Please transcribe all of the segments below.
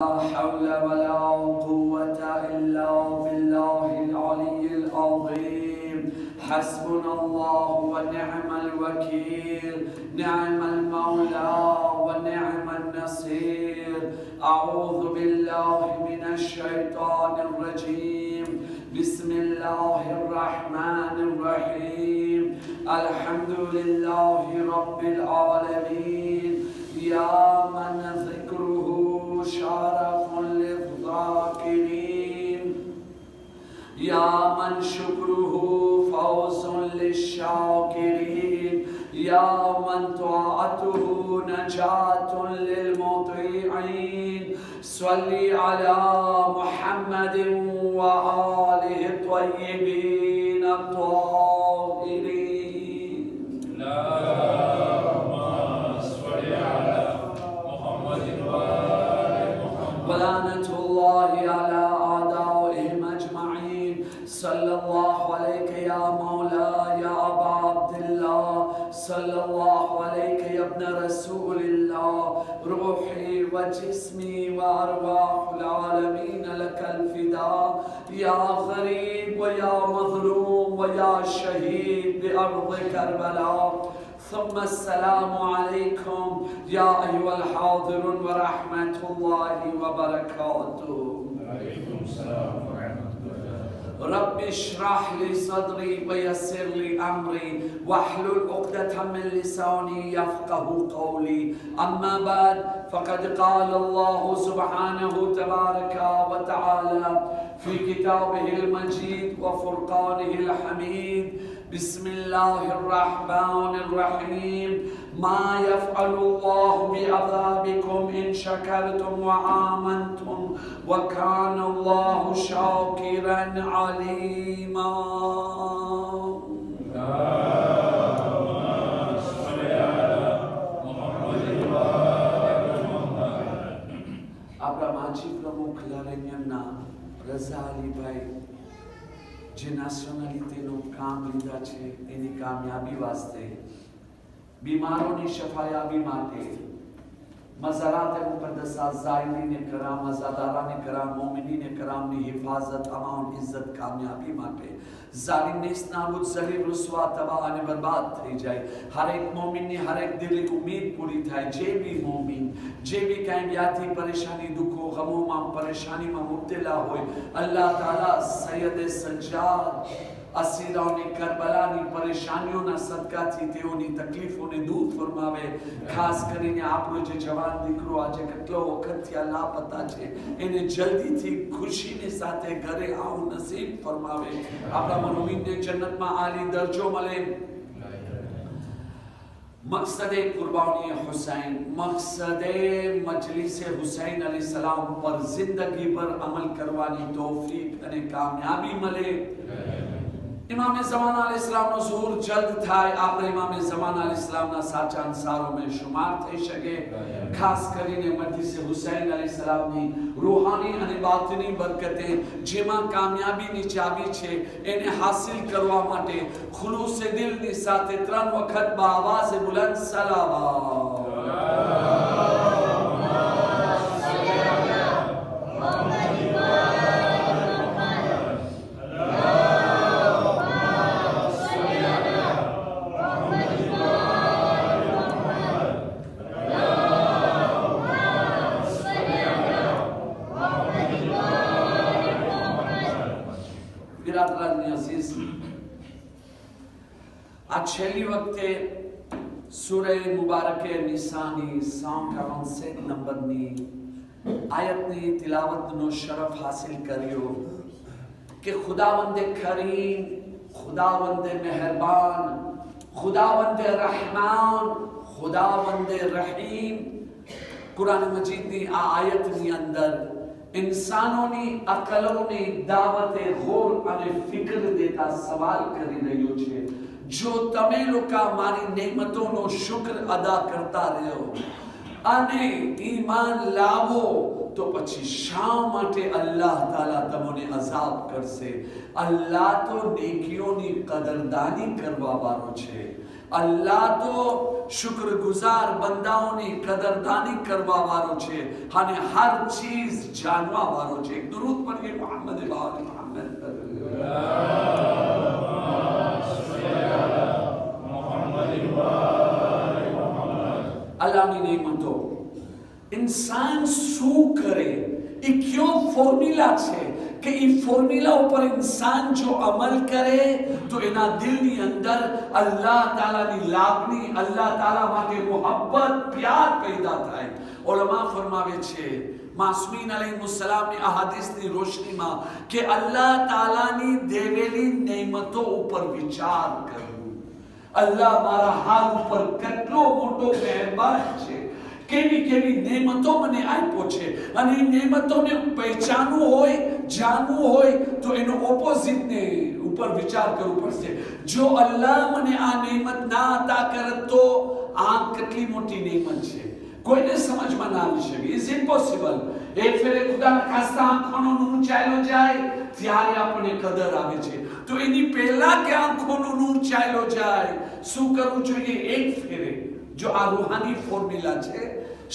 لا حول ولا قوة إلا بالله العلي العظيم. حسبنا الله ونعم الوكيل، نعم المولى ونعم النصير. أعوذ بالله من الشيطان الرجيم. بسم الله الرحمن الرحيم. الحمد لله رب العالمين. يا من ذكره شرف للذاكرين، يا من شكره فوز للشاكرين، يا من طاعته نجاة للمطيعين. صل على محمد وآله الطيبين الطاهرين. ولعنة الله على أعدائهم أجمعين. صلى الله عليك يا مولاي يا أبا عبد الله، صلى الله عليك يا ابن رسول الله. روحي وجسمي وأرواح العالمين لك الفداء، يا غريب ويا مظلوم ويا شهيد بأرض كربلاء. ثم السلام عليكم يا أيها الحاضرون ورحمة الله وبركاته. وعليكم السلام ورحمة الله. رب اشرح لي صدري ويسر لي أمري واحلل عقدة من لساني يفقه قولي. أما بعد، فقد قال الله سبحانه تبارك وتعالى في كتابه المجيد وفرقانه الحميد. بسم الله الرحمن الرحيم. ما يفعل الله بعذابكم إن شكرتم وآمنتم وكان الله شاكرا عليما. આપણા માજી પ્રમુખ લાલન્યના રઝા અલીભાઈ જે નેશનાલિટીનું કામ લીધા છે એની કામયાબી વાસ્તે, બીમારોની શફાયાબી માટે મઝારાત મુકદ્દસા ઝાયરીને કરામ, અઝાદારાને કરામ, મોમિનીને કરામની હિફાજત, અમાન, ઇઝ્જત, કામયાબી માટે ઝાલિમ નેસ્ત નાબૂદ, ઝલીલ, રૂસવા, તબાહ અને બરબાદ થઈ જાય. હરેક મોમિનની હરેક દિલની ઉમ્મીદ પૂરી થાય. જે બી મોમિન જે બી કાંઈ વ્યાધિ, પરેશાની, દુઃખો, ગમોમાં, પરેશાનીમાં મુબ્તલા હોય, અલ્લાહ તાલા સૈયદ સજ્જાદ અસીરાઓની કરબલાની પરેશાનીઓના સદકાથી તેઓની તકલીફોને દૂર ફરમાવે. ખાસ કરીને આપણો જે જવાન દીકરો આજે કેટલો વખતથી લાપતા છે એને જલ્દીથી ખુશીની સાથે ઘરે આવું નસીબ ફરમાવે. આપણા મોમિનને જન્નતમાં આલી દરજ્જો મળે. मकसद कुर्बानी हुसैन, मकसद मजलिस हुसैन अलैहिस्सलाम पर जिंदगी भर अमल करवानी तौफीक अने कामयाबी मले. इमाम ज़माना अलैहिस्सलाम नो ज़हूर जल्द थाय. आपणे इमाम ज़माना अलैहिस्सलाम ना साचा अंसारो में शुमार થઈ શકે. ખાસ કરીને મજલિસ હુસૈન अलैहिस्सलाम ની રૂહાની અને બાતિની બરકતે જેમાં કામયાબીની ચાવી છે એને હાસિલ કરવા માટે ખુલૂસ દિલની સાથે 3 વખત બાવાઝ બુલંદ સલાવત. છેલ્લી વખતે સૂરે મુબારકે નિસાની 147 નંબરની આયતની તિલાવતનો શરફ હાસિલ કર્યો કે ખુદાવંદે કરીમ, ખુદાવંદે મહેરબાન, ખુદાવંદે રહેમાન, ખુદાવંદે રહીમ કુરાન મજીદની આ આયતની અંદર ઇન્સાનોની અકલોની દાવતે ગૌર અને ફિકર દેતા સવાલ કરી રહ્યો છે. જો તમે લોકો મારી નેમતોનો શુક્ર અદા કરતા રહ્યો અને ઈમાન લાવો તો પછી શા માટે અલ્લાહ તાલા તમને અઝાબ કરશે? અલ્લાહ તો નેકીઓની કદરદાની કરવા વાળો છે. અલ્લાહ તો શુક્રગુજાર બંદાઓની કદરદાની કરવા વાળો છે અને હર ચીજ જાણવા વાળો છે. એક દરૂદ પઢીએ મોહમ્મદ વાલે મોહમ્મદ. અલ્લાહની નેમતો इंसान શું કરે એ કયો ફોર્મ્યુલા છે કે એ ફોર્મ્યુલા ઉપર इंसान જો અમલ કરે તો એના દિલની અંદર અલ્લાહ તાલાની લાગણી, અલ્લાહ તાલા માટે મોહબ્બત, પ્યાર પેદા થાય. ઉલમા ફરમાવે છે માસૂમીન અલૈહિસ્સલામની અહાદીસની રોશનીમાં કે અલ્લાહ તાલાની દેવેલી નેમતો ઉપર વિચાર કરવું. અલ્લાહ મારા હાલ ઉપર કેટલો મોટો મહેરબાન છે, કેવી કેવી નેમતો મને આપ્યો છે, અને એ નેમતોને પહેચાનવું હોય, જાણવું હોય તો એનો ઓપોઝિટ ને ઉપર વિચાર કરવું પડશે. જો અલ્લાહ મને આ નેમત ના અતા કરત તો આ કેટલી મોટી નેમત છે, કોઈને સમજમાં ના આવી શકે. Is impossible. એક ફેરે ખુદાના ખાસ્તા આંખોનો નૂર ચાલ્યો જાય ત્યારે આપણને કદર આવે છે. તો એની પહેલા કે આંખોનો નૂર ચાલ્યો જાય શું કરવું જોઈએ? એક ફેરે જો આ રૂહાની ફોર્મ્યુલા છે,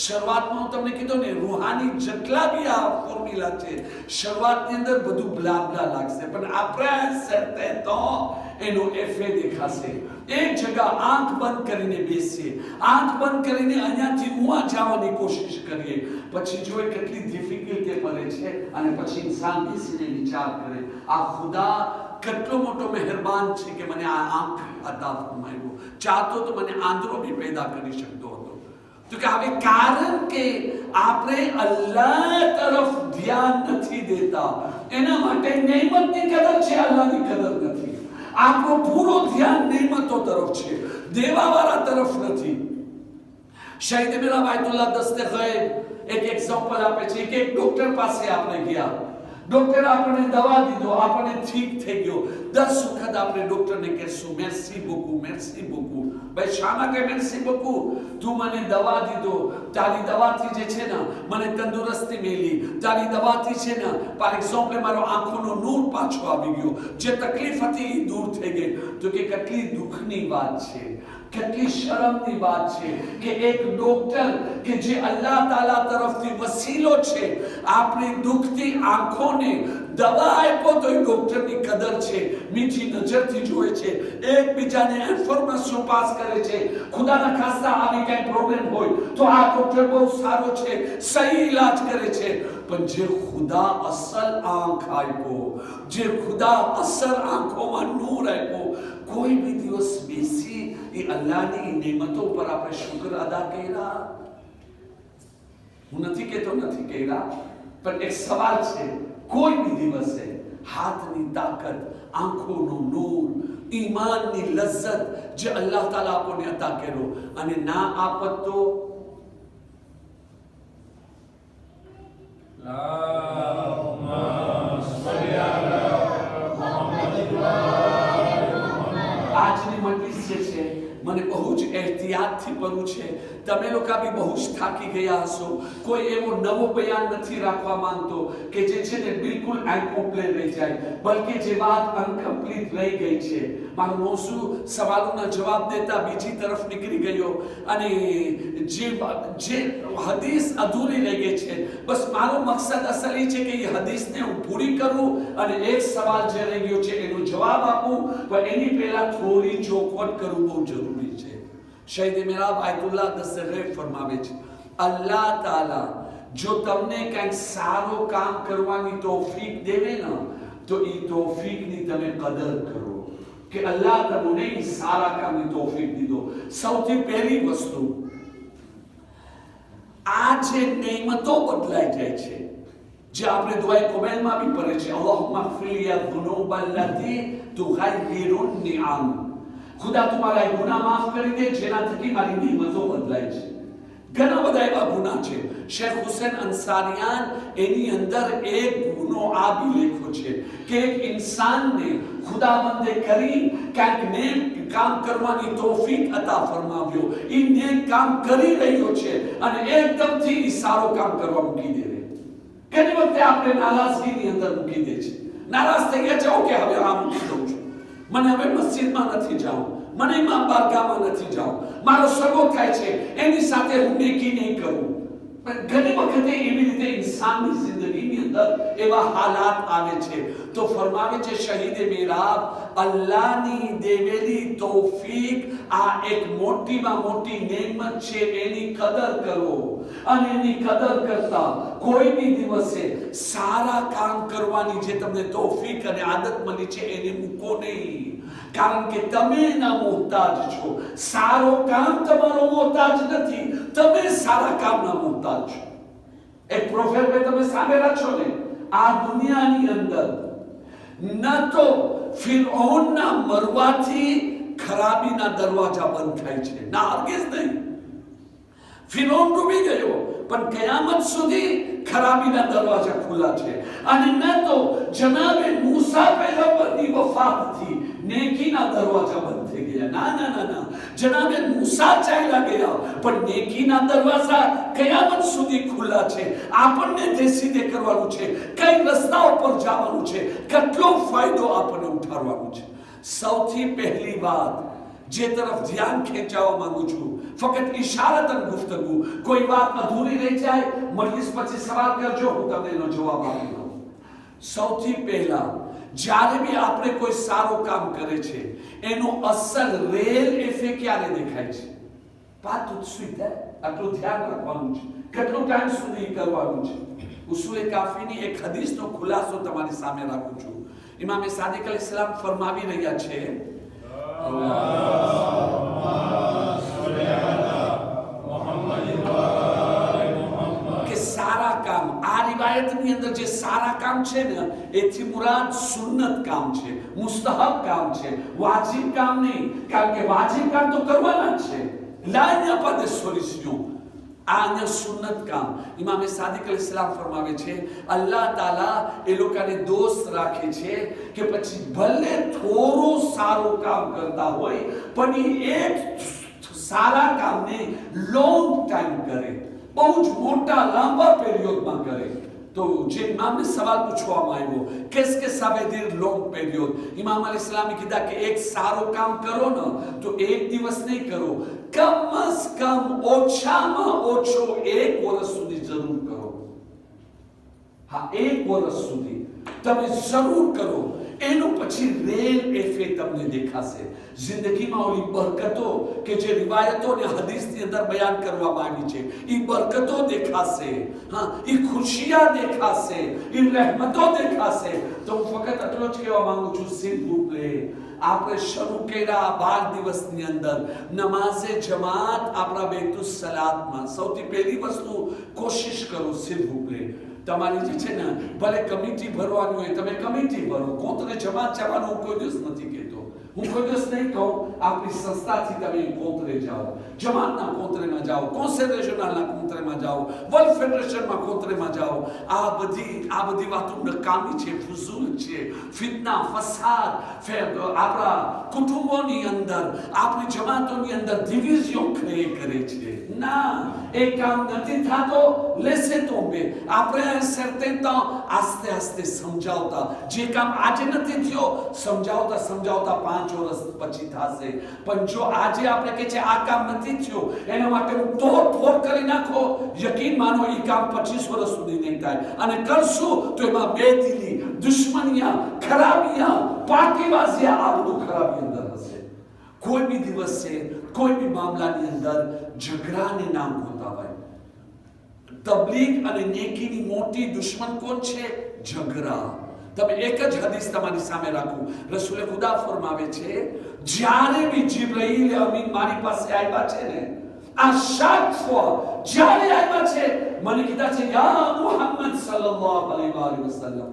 શરૂઆતમાં હું તમને કીધું ને, રૂહાની જેટલા બી આ ફોર્મ્યુલા છે, શરૂઆતની અંદર બધું બ્લાબલા લાગશે, પણ આપણે સરતે તો એનો એફે દેખાશે. એક જગા આંખ બંધ કરીને બેસીએ, આંખ બંધ કરીને અહીંયાથી ઉવા જવાની કોશિશ કરીએ, પછી જોઈએ કેટલી ડિફિકલ્ટી પડે છે, અને પછી ઇન્સાન બેસીને વિચાર કરે આ ખુદા કેટલો મોટો મહેરબાન છે કે મને આ આંખ અતા ફરમાવ્યો, ચાહતો તો મને આંધળો બી પેદા કરી શકતો હતો. તો કે હવે કારણ કે આપણે અલ્લાહ તરફ ધ્યાન નથી દેતા, એના માટે નેમતની કદર છે, અલ્લાહની કદર નથી. આપણો પૂરો ધ્યાન નેમતો તરફ છે, દેવાવાળા તરફ નથી. શહીદ મીરા બાયતુલ્લાહ દસ્તે ગૈબ એક એક્ઝામ્પલ આપે છે કે એક ડોક્ટર પાસે આપણે ગયા, ડોક્ટર આપણને દવા દીધો, આપણને ઠીક થઈ ગયો. 10 વખત આપણે ડોક્ટરને કહેશું મેર્સી beaucoup, મેર્સી beaucoup. ભાઈ શા માટે મેર્સી beaucoup? તું મને દવા દીધો, તારી દવાથી જે છે ને મને તંદુરસ્તી મેલી, તારી દવાથી છે ને par exemple મારો આંખોનો નૂર પાછો આવી ગયો, જે તકલીફ હતી એ દૂર થઈ ગઈ. તો કે કેટલી દુઃખની વાત છે, કેટલી શરમની વાત છે કે એક ડોક્ટર કે જે અલ્લાહ તાલા તરફથી વસીલો છે, આપણી દુખતી આંખોને દવા આપ્યો તો એ ડોક્ટરની કદર છે, મીઠી નજરથી જોવે છે, એકબીજાને ઇન્ફોર્મેશન પાસ કરે છે. ખુદાના ખાસ્તા આવી કઈ પ્રોબ્લેમ હોય તો આ ડોક્ટર બહુ સારો છે, સહી ઈલાજ કરે છે. પણ જે ખુદા અસલ આંખ આપ્યો, જે ખુદા અસલ આંખોમાં નૂર આપ્યો, કોઈ બી દિવસ બેસી એ અલ્લાહની નેમતો પર આપણે શુક્ર અદા કર્યા? હું નથી કહેતો નથી કર્યા, પણ એક સવાલ છે, કોઈ બી દિવસે હાથની તાકાત, આંખોનું નૂર, ઈમાનની લજ્જત જે અલ્લાહ તાલા આપણને અતા કર્યો અને ના આપત તો આજની મજલિસ જે છે મને બહુ જ એહતિયાતથી પડવું છે. તમે લોકો બી બહુ જ થાકી ગયા હશો. કોઈ એવો નવો બયાન નથી રાખવા માંગતો કે જે છે ને બિલકુલ ઇનકમ્પ્લીટ રહી જાય, બલકે જે વાત અનકમ્પ્લીટ રહી ગઈ છે. મારો મોસુ સવાલોના જવાબ દેતા બીજી તરફ નીકળી ગયો અને જે હદીસ અધૂરી રહી ગઈ છે. બસ મારો મકસદ અસલ એ છે કે એ હદીસને હું પૂરી કરું અને એક સવાલ જે રહી ગયો છે એનો જવાબ આપું, પણ એની પહેલા થોડી ચોખવટ કરવું બહુ જરૂરી છે. શહીદ મીરા બાયતુલ્લાહ દસ્તે ગૈબ ફરમાવે છે, અલ્લાહ તાલા જો તમને કંઈક સારો કામ કરવાની તૌફીક દેવે ને તો એ તૌફીકની તમે કદર કરો કે અલ્લાહ તમને એ સારા કામની તૌફીક દીધો. સૌથી પહેલી વસ્તુ, આ જે નેમતો બદલાઈ જાય છે, જે આપણે દુઆએ કુબૈલમાં બી પડે છે, અલ્લાહુમ્મા ग़ફિર લી ઝુનૂબ અલ્લતી તુગય્યિરુ નિઆમ. ખુદા તું મારા ગુનાહ માફ કરી દે જેના થકી મારી નેમતો બદલાય છે. ઘણા બધા એવા ગુનાહ છે. શેખ હુસૈન અંસારિયાન એની અંદર એક ગુનો આ બી લખ્યો છે કે એક ઇન્સાનને ખુદાવંદે કરીમ કાંઈક નેક કામ કરવાની તૌફીક અતા ફરમાવ્યો, એ નેક કામ કરી રહ્યો છે અને એકદમથી એ સારો કામ કરવા મૂકી દે. ઘણી વખતે આપણે નારાજગીની અંદર મૂકી દે છે, નારાજ થઈ ગયા છે, ઓકે હવે આ મૂકી દઉં છું, મને હવે મસ્જિદમાં નથી જાવું, મને માં બારગામાં નથી જાઉં, મારો સગો થાય છે એની સાથે હું નેકી નહીં કરું. પણ ઘણી વખતે એવી રીતે ઇન્સાનની જિંદગીની અંદર એવા હાલાત આવે છે. તો ફરમાવે છે શહીદે મેરાબ, અલ્લાહની દેવેલી તૌફીક આ એક મોટીમાં મોટી નેમત છે, એની કદર કરો. અને એની કદર કરતા કોઈ બી દિવસે સારા કામ કરવાની જે તમને તૌફીક અને આદત મળી છે એને મૂકો નહીં. કારણ કે તમે એના મોહતાજ છો. સારો કામ તમારો મોહતાજ નથી, તમે સારા કામના મોહતાજ છો. એક પ્રોફેસર તમે સાંભળ્યા છો ને, આ દુનિયાની અંદર ન તો ફિરૌનના મરવાથી ખરાબીના દરવાજા બંધ થાય છે, ના હરગિઝ નહીં. ફિરૌન ડૂબી ગયો પણ કયામત સુધી ખરાબીના દરવાજા ખુલ્લા છે. અને ન તો જનાબે મૂસા પૈગંબરની વફાતથી નેકીના દરવાજા બંધ થઈ ગયા. ના ના ના ના, જનાબે મૂસા ચાલ્યા ગયા પણ નેકીના દરવાજા કયામત સુધી ખુલ્લા છે. આપણને દેસીદે કરવાનું છે, કઈ રસ્તાઓ પર જવાનું છે, કેટલો ફાયદો આપણને ઉઠાડવાનો છે. સૌથી પહેલી વાત જે તરફ ધ્યાન ખેંચાવવા માંગુ છું, ફક્ત ઇશારતન ગુફ્તગુ, કોઈ વાત અધૂરી રહી જાય મજલિસ પછી સવાલ કરજો, હું તમને એનો જવાબ આપી દઉં. સૌથી પહેલા જ્યારે બી આપણે કોઈ સારું કામ કરે છે એનો અસર રેલ એફે ક્યારે દેખાય છે? વાત ઉત્સુક છે, આટલું ધ્યાન રાખવાનું છે, કેટલો ટાઈમ સુધી કરવાનું છે. ઉસૂલે કાફીની એક હદીસનો ખુલાસો તમારી સામે રાખું છું. ઇમામે સાદિક અલૈહિસ્સલામ ફરમાવી રહ્યા છે, કે સારા કામ, આ રિવાયતની અંદર જે સારા કામ છે ને એથી મુરાદ સુન્નત કામ છે, મુસ્તહબ કામ છે, વાજિબ કામ નહીં. કારણ કે વાજિબ કામ તો કરવાના જ છે, la n'y a pas de solution. આ સુન્નત કામ. ઇમામે સાદિક અલૈહિસ્સલામ ફરમાવે છે અલ્લાહ તાલા એ લોકોને દોસ્ત રાખે છે કે પછી ભલે થોડું સારું કામ કરતા હોય પણ એક સારા કામને લોંગ ટાઈમ કરે, બહુ જ મોટા લાંબા પીરિયડમાં કરે. તો જે ઇમામને સવાલ પૂછવામાં આવ્યો કેસ કે સાવેદીર લોંગ પીરિયડ, ઇમામ અલૈહિસ્સલામે કીધા કે એક સારું કામ કરો ને તો એક દિવસ નહીં કરો, કમ કમ ઓછામાં ઓછો 1 વર્ષ સુધી જરૂર કરો. હા, 1 વર્ષ સુધી તમે જરૂર કરો. એનું પછી રેલ એફે તમને દેખાશે. જિંદગીમાં ઓલી બરકતો કે જે રિવાયતો ને હદીસની અંદર બયાન કરવામાં આવી છે એ બરકતો દેખાશે. હા, એ ખુશિયા દેખાશે, એ રહેમતો દેખાશે. તો હું ફક્ત આટલો જ કહેવા માંગુ છું, સિદ્ધરૂપે આપણે શરૂ કર્યા 12 દિવસની અંદર નમાઝે જમાત આપણા બેતુસ સલાતમાં સૌથી પહેલી વસ્તુ કોશિશ કરો સિદ્ધરૂપે તમારી જે છે ને, ભલે કમિટી ભરવાની હોય તમે કમિટી ભરો, કોતરે જમાત જવાનું હું કોઈ દિવસ નથી કહેતો. હું કોઈ દિવસ નહીં કહું આપણી સંસ્થાથી તમે કોતરે જાઓ, જમાતના કોતરેમાં જાઓ, કોન્ફેડરેશનના કોતરેમાં જાઓ, વર્લ્ડ ફેડરેશનમાં કોતરેમાં જાઓ. આ બધી વાતો નકામી છે, ફુઝૂલ છે. ફિતના ફસાદ આપણા કુટુંબોની અંદર, આપણી જમાતોની અંદર ડિવિઝન કરે છે. ના, એ કામ નથી થતો, લેસે તોબે આપણે સર્ટેનતા આસ્તે આસ્તે સમજાવતા, જે કામ આજે નથી થયો સમજાવતા 5 વર્ષ પછી થશે. પણ જો આજે આપણે કહે છે આ કામ નથી થયો એના માટે તોડ કરી નાખો, યકીન માનો એ કામ 25 વર્ષ સુધી નહીં થાય. અને કરશું તો એમાં બેદિલી, દુશ્મનિયા, ખરાબિયા, પાર્ટીબાજીયા, આ બધું ખરાબી અંદર હશે. કોઈ બી દિવસે કોઈ બી મામલાની અંદર ઝઘડાને નામ હોતા હોય. તબલીગ અને નેકીની મોટી દુશ્મન કોણ છે? ઝઘડા. તમે એક જ હદીસ તમારી સામે રાખું, રસૂલે ખુદા ફરમાવે છે જ્યારે બી જિબ્રાઈલ અમીન મારી પાસે આવ્યા છે ને, આ શાખવા જ્યારે આવ્યા છે મને કીધા છે યા મુહમ્મદ સલ્લલ્લાહુ અલૈહિ વસલ્લમ,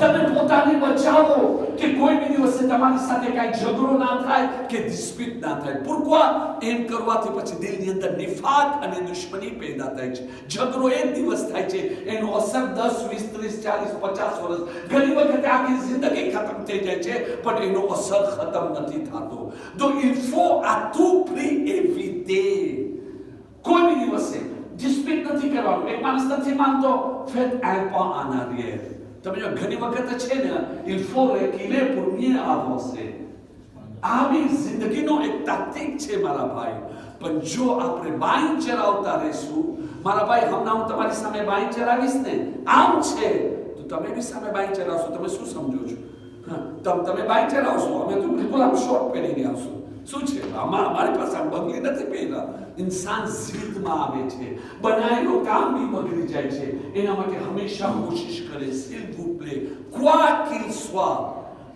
તમે પોતાને બચાવો કે કોઈ બી દિવસે તમારી સાથે કઈ ઝઘડો ના થાય કે ડિસ્પ્યુટ ના થાય. pourquoi? એમ કરવાથી પછી દિલની અંદર નિફાક અને દુશ્મની પેદા થાય છે. ઝઘડો એક દિવસ થાય છે, એનો અસર 10, 20, 30, 40, 50 વર્ષ, ઘણી વખતે આખી જિંદગી ખતમ થઈ જાય છે પણ એનો અસર ખતમ નથી થતો. donc il faut à tout prix éviter. કોઈ બી દિવસે ડિસ્પ્યુટ નથી કરવાનું. એક માણસ નથી માનતો, faites un pas en arrière. તમે જો ઘણી વખત છે ને il faut reculer pour mieux avancer. આવી જિંદગીનો એક તાકતીક છે મારા ભાઈ. પણ જો આપણે બાઈક ચલાવતા રહીશું, મારા ભાઈ હમણાં હું તમારી સામે બાઈક ચલાવીશ ને આમ છે તો તમે બી સામે બાઈક ચલાવશો. તમે શું સમજો છો? તમે બાઈક ચલાવશો, અમે તો બિલકુલ આમ શોર્ટ પહેરીને આવશું. શું છે અમારી પાસે આમ બંગલી નથી પહેર્યા. इंसान जिद्दમાં આવે છે, બનાવેલો કામ બી બગડી જાય છે. એના માટે હંમેશા કોશિશ કરે s'il vous plaît quoi qu'il soit.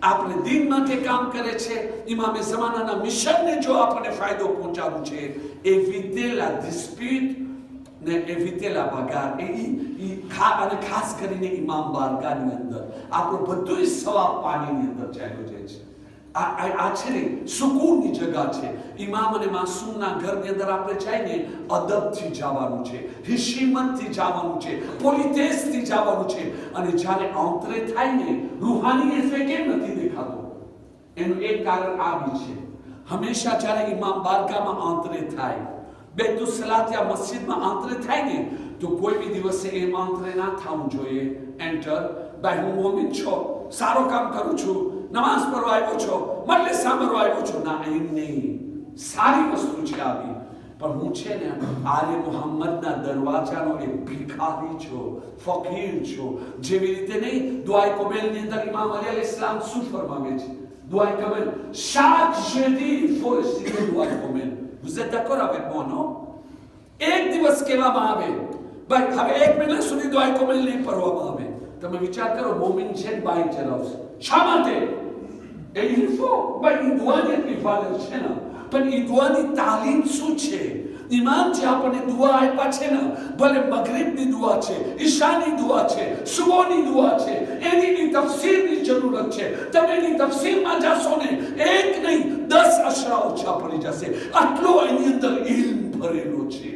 આપણે દિન માટે કામ કરે છે, ઇમામે ઝમાનાના મિશનને જો આપણને ફાયદો પહોંચાડવું છે, éviter la dispute ને éviter la bagarre. અને ખાસ કરીને ઇમામ બારગાહની અંદર આપણું બધું સવાબ પાણીની અંદર ચાલ્યું જાય છે. આ છે ને સુકૂનની જગ્યા છે. ઇમામ અને માસૂમના ઘરની અંદર આપણે જઈને અદબથી જવાનું છે, હિશીમતથી જવાનું છે, પોલિટેસથી જવાનું છે. અને જ્યારે આંતરે થાય ને રૂહાની ઇફેક્ટ કેમ નથી દેખાતો? એનું એક કારણ આ બી છે. હંમેશા જ્યારે ઇમામ બારગાહમાં આંતરે થાય, બેતુલ સલાત યા મસ્જિદમાં આંતરે થાય ને તો કોઈ બી દિવસે એમ આંતરે ના થવું જોઈએ. એન્ટર ભાઈ, હું મોમિન છો, સારો કામ કરું છું, નમાઝ પઢવા આવ્યો છો, મજલિસ સાંભળવા આવ્યો છો. ના, એમ નહીં. સારી વસ્તુ છે આવી, પણ હું છે ને આલે મુહમ્મદના દરવાજાનો એક ભિખારી છો, ફકીર છો. જેવી રીતે નહીં, દુઆએ કબૂલની અંદર ઇમામ અલી અલૈહિસ્સલામ શું ફરમાવે છે? દુઆએ કબૂલ chaque jeudi il faut réciter દુઆએ કબૂલ. vous êtes d'accord avec moi, non? એક દિવસ કહેવામાં આવે ભાઈ, હવે 1 મહિના સુધી દુઆએ કબૂલ નહીં પઢવામાં આવે. તમે વિચાર કરો, મોમિન છે બાઈક ચલાવશે, શા માટે? il faut ભાઈ, દુઆની એટલી ફાદર છે ને, પણ એ દુઆની તાલીમ શું છે? ઇમામ જે આપણને દુઆ આપ્યા છે ને, ભલે મગરિબની દુઆ છે, ઈશાની દુઆ છે, સુબહની દુઆ છે, એની તફસીરની જરૂરત છે. તમે એની તફસીરમાં જાશો ને, એક નહીં 10 અશરા ઓછા પડી જશે. આટલો એની અંદર ઇલ્મ ભરેલો છે.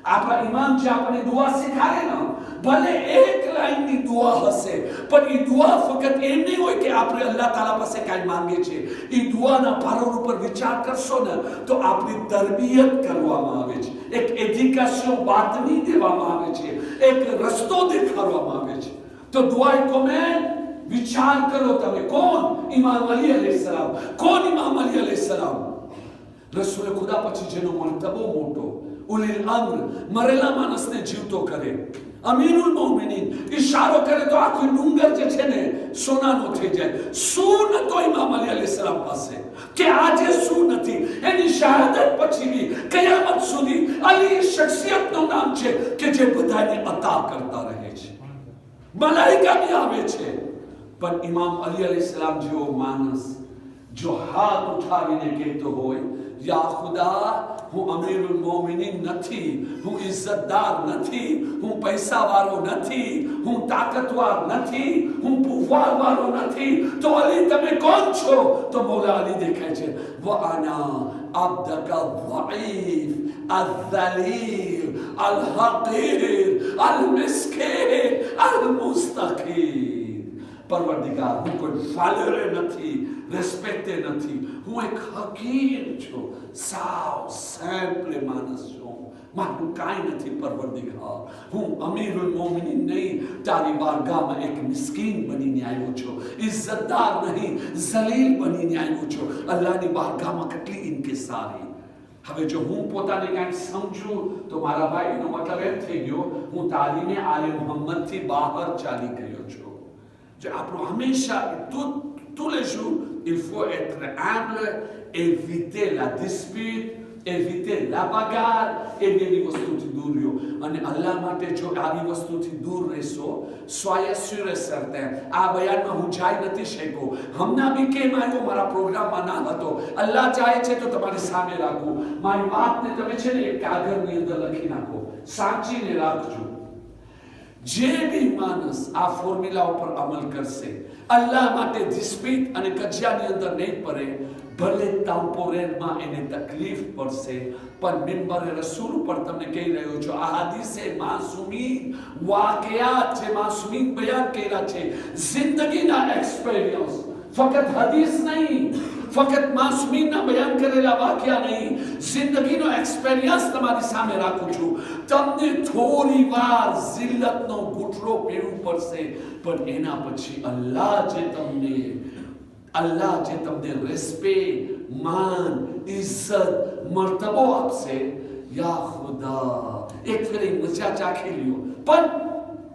આપણા ઇમામ જે આપણને દુઆ શીખાડે ને, ભલે એક લાઈનની દુઆ હશે, પણ એ દુઆ ફક્ત એમ નહીં હોય કે આપણે અલ્લાહ તાલા પાસે કાંઈ માંગે છે. એ દુઆના પારણ ઉપર વિચાર કરશો ને તો આપણી તરબિયત કરવામાં આવે છે, એક એજ્યુકેશન બાતમી દેવામાં આવે છે, એક રસ્તો દેખાડવામાં આવે છે. તો દુઆએ કબૂલ વિચાર કરો તમે. કોણ? ઇમામ અલી અલૈહિસ્સલામ. કોણ ઇમામ અલી અલૈહિસ્સલામ? રસૂલ ખુદા પછી જેનો મર્તબો મોટો, ઉલિલ અમ્ર, મરેલા માણસને જીવતો કરે, અમીરુલ મોમિનીન. ઈશારો કરે તો આખું ડુંગર જે છે ને સોનાનો થઈ જાય. શું નતો ઇમામ અલી અલૈહિસ્સલામ પાસે કે આજે શું નથી? એની શહાદત પછી બી કયામત સુધી અલી શખ્સિયતનું નામ છે કે જે બધાને અતા કરતા રહે છે. મલાઈકા બી આવે છે. પણ ઇમામ અલી અલૈહિસ્સલામ જેવો માણસ જો હાથ ઉઠાવીને કહેતો હોય, યા ખુદા, હું અમીરુલ મોમિનીન નથી, હું ઇજ્જતદાર નથી, હું પૈસાવાળો નથી, હું તાકાતવાર નથી, હું પુફારવાળો નથી, તો અલી તમે કોણ છો? તો મૌલા અલી દેખાય છે, વઅના અબ્દકા ધઈફ અઝલીલ અલહકીર અલમિસ્કીન અલમુસ્તકીર. પરવરદિગાર, હું કોઈ ફાલરે નથી, રેસ્પેક્ટે નથી, હું એક હકીર છું, સાવ સેમ્પલે માણસ છું, મારું કાંઈ નથી પરવરદિગાર. હું અમીરુલ મોમિનીન નહીં, તારી બારગાહમાં એક મિસ્કીન બનીને આવ્યો છું, ઇજ્જતદાર નહીં, ઝલીલ બનીને આવ્યો છું. અલ્લાહની બારગાહમાં કેટલી ઇન્કિસારી. હવે જો હું પોતાને કાંઈક સમજું તો મારા ભાઈ, એનો મતલબ એમ થઈ ગયો હું તાલીમે આલે મુહમ્મદથી બહાર ચાલી ગયો છું. જે આપણું હંમેશા tous les jours il faut être humble, éviter la dispute, éviter la bagarre. એ બેની વસ્તુથી દૂર રહ્યો. અને અલ્લાહ માટે જો આવી વસ્તુથી દૂર રહેશો, soyez sûr et certain, આ બયાનમાં હું જાય નથી શક્યો. હમણાં બી કેમ આવ્યો? મારા પ્રોગ્રામમાં ના હતો. અલ્લાહ ચાહે છે તો તમારી સામે રાખું. મારી વાતને તમે છે ને એક કાગળની અંદર લખી નાખો, સાચીને રાખજો. જે બી માણસ આ ફોર્મ્યુલા ઉપર અમલ કરશે, અલ્લાહ માટે ડિસ્પ્યુટ અને કજિયાની અંદર નહીં પડે, ભલે ટેમ્પોરેરમાં એને તકલીફ પડશે, પણ મિંબરે રસૂલ ઉપર તમને કહી રહ્યો છો, આ હદીસે માસૂમીન વાકિયાત છે, માસૂમીન બયાન કર્યા છે, જિંદગીના એક્સપિરિયન્સ. ફક્ત હદીસ નહીં, ફક્ત માસૂમીના બયાન કરેલા વાક્યા નહીં, જિંદગીનો એક્સપિરિયન્સ તમારી સામે રાખું છું. તમને થોડી વાર જિલ્લતનો ઘૂંટડો પીવું પડશે, પણ એના પછી અલ્લાહ જે તમને રેસ્પેક્ટ, માન, ઇજ્જત, મર્તબો આપશે. યા ખુદા, એક ફેરી મજા ચાખી લ્યો. પણ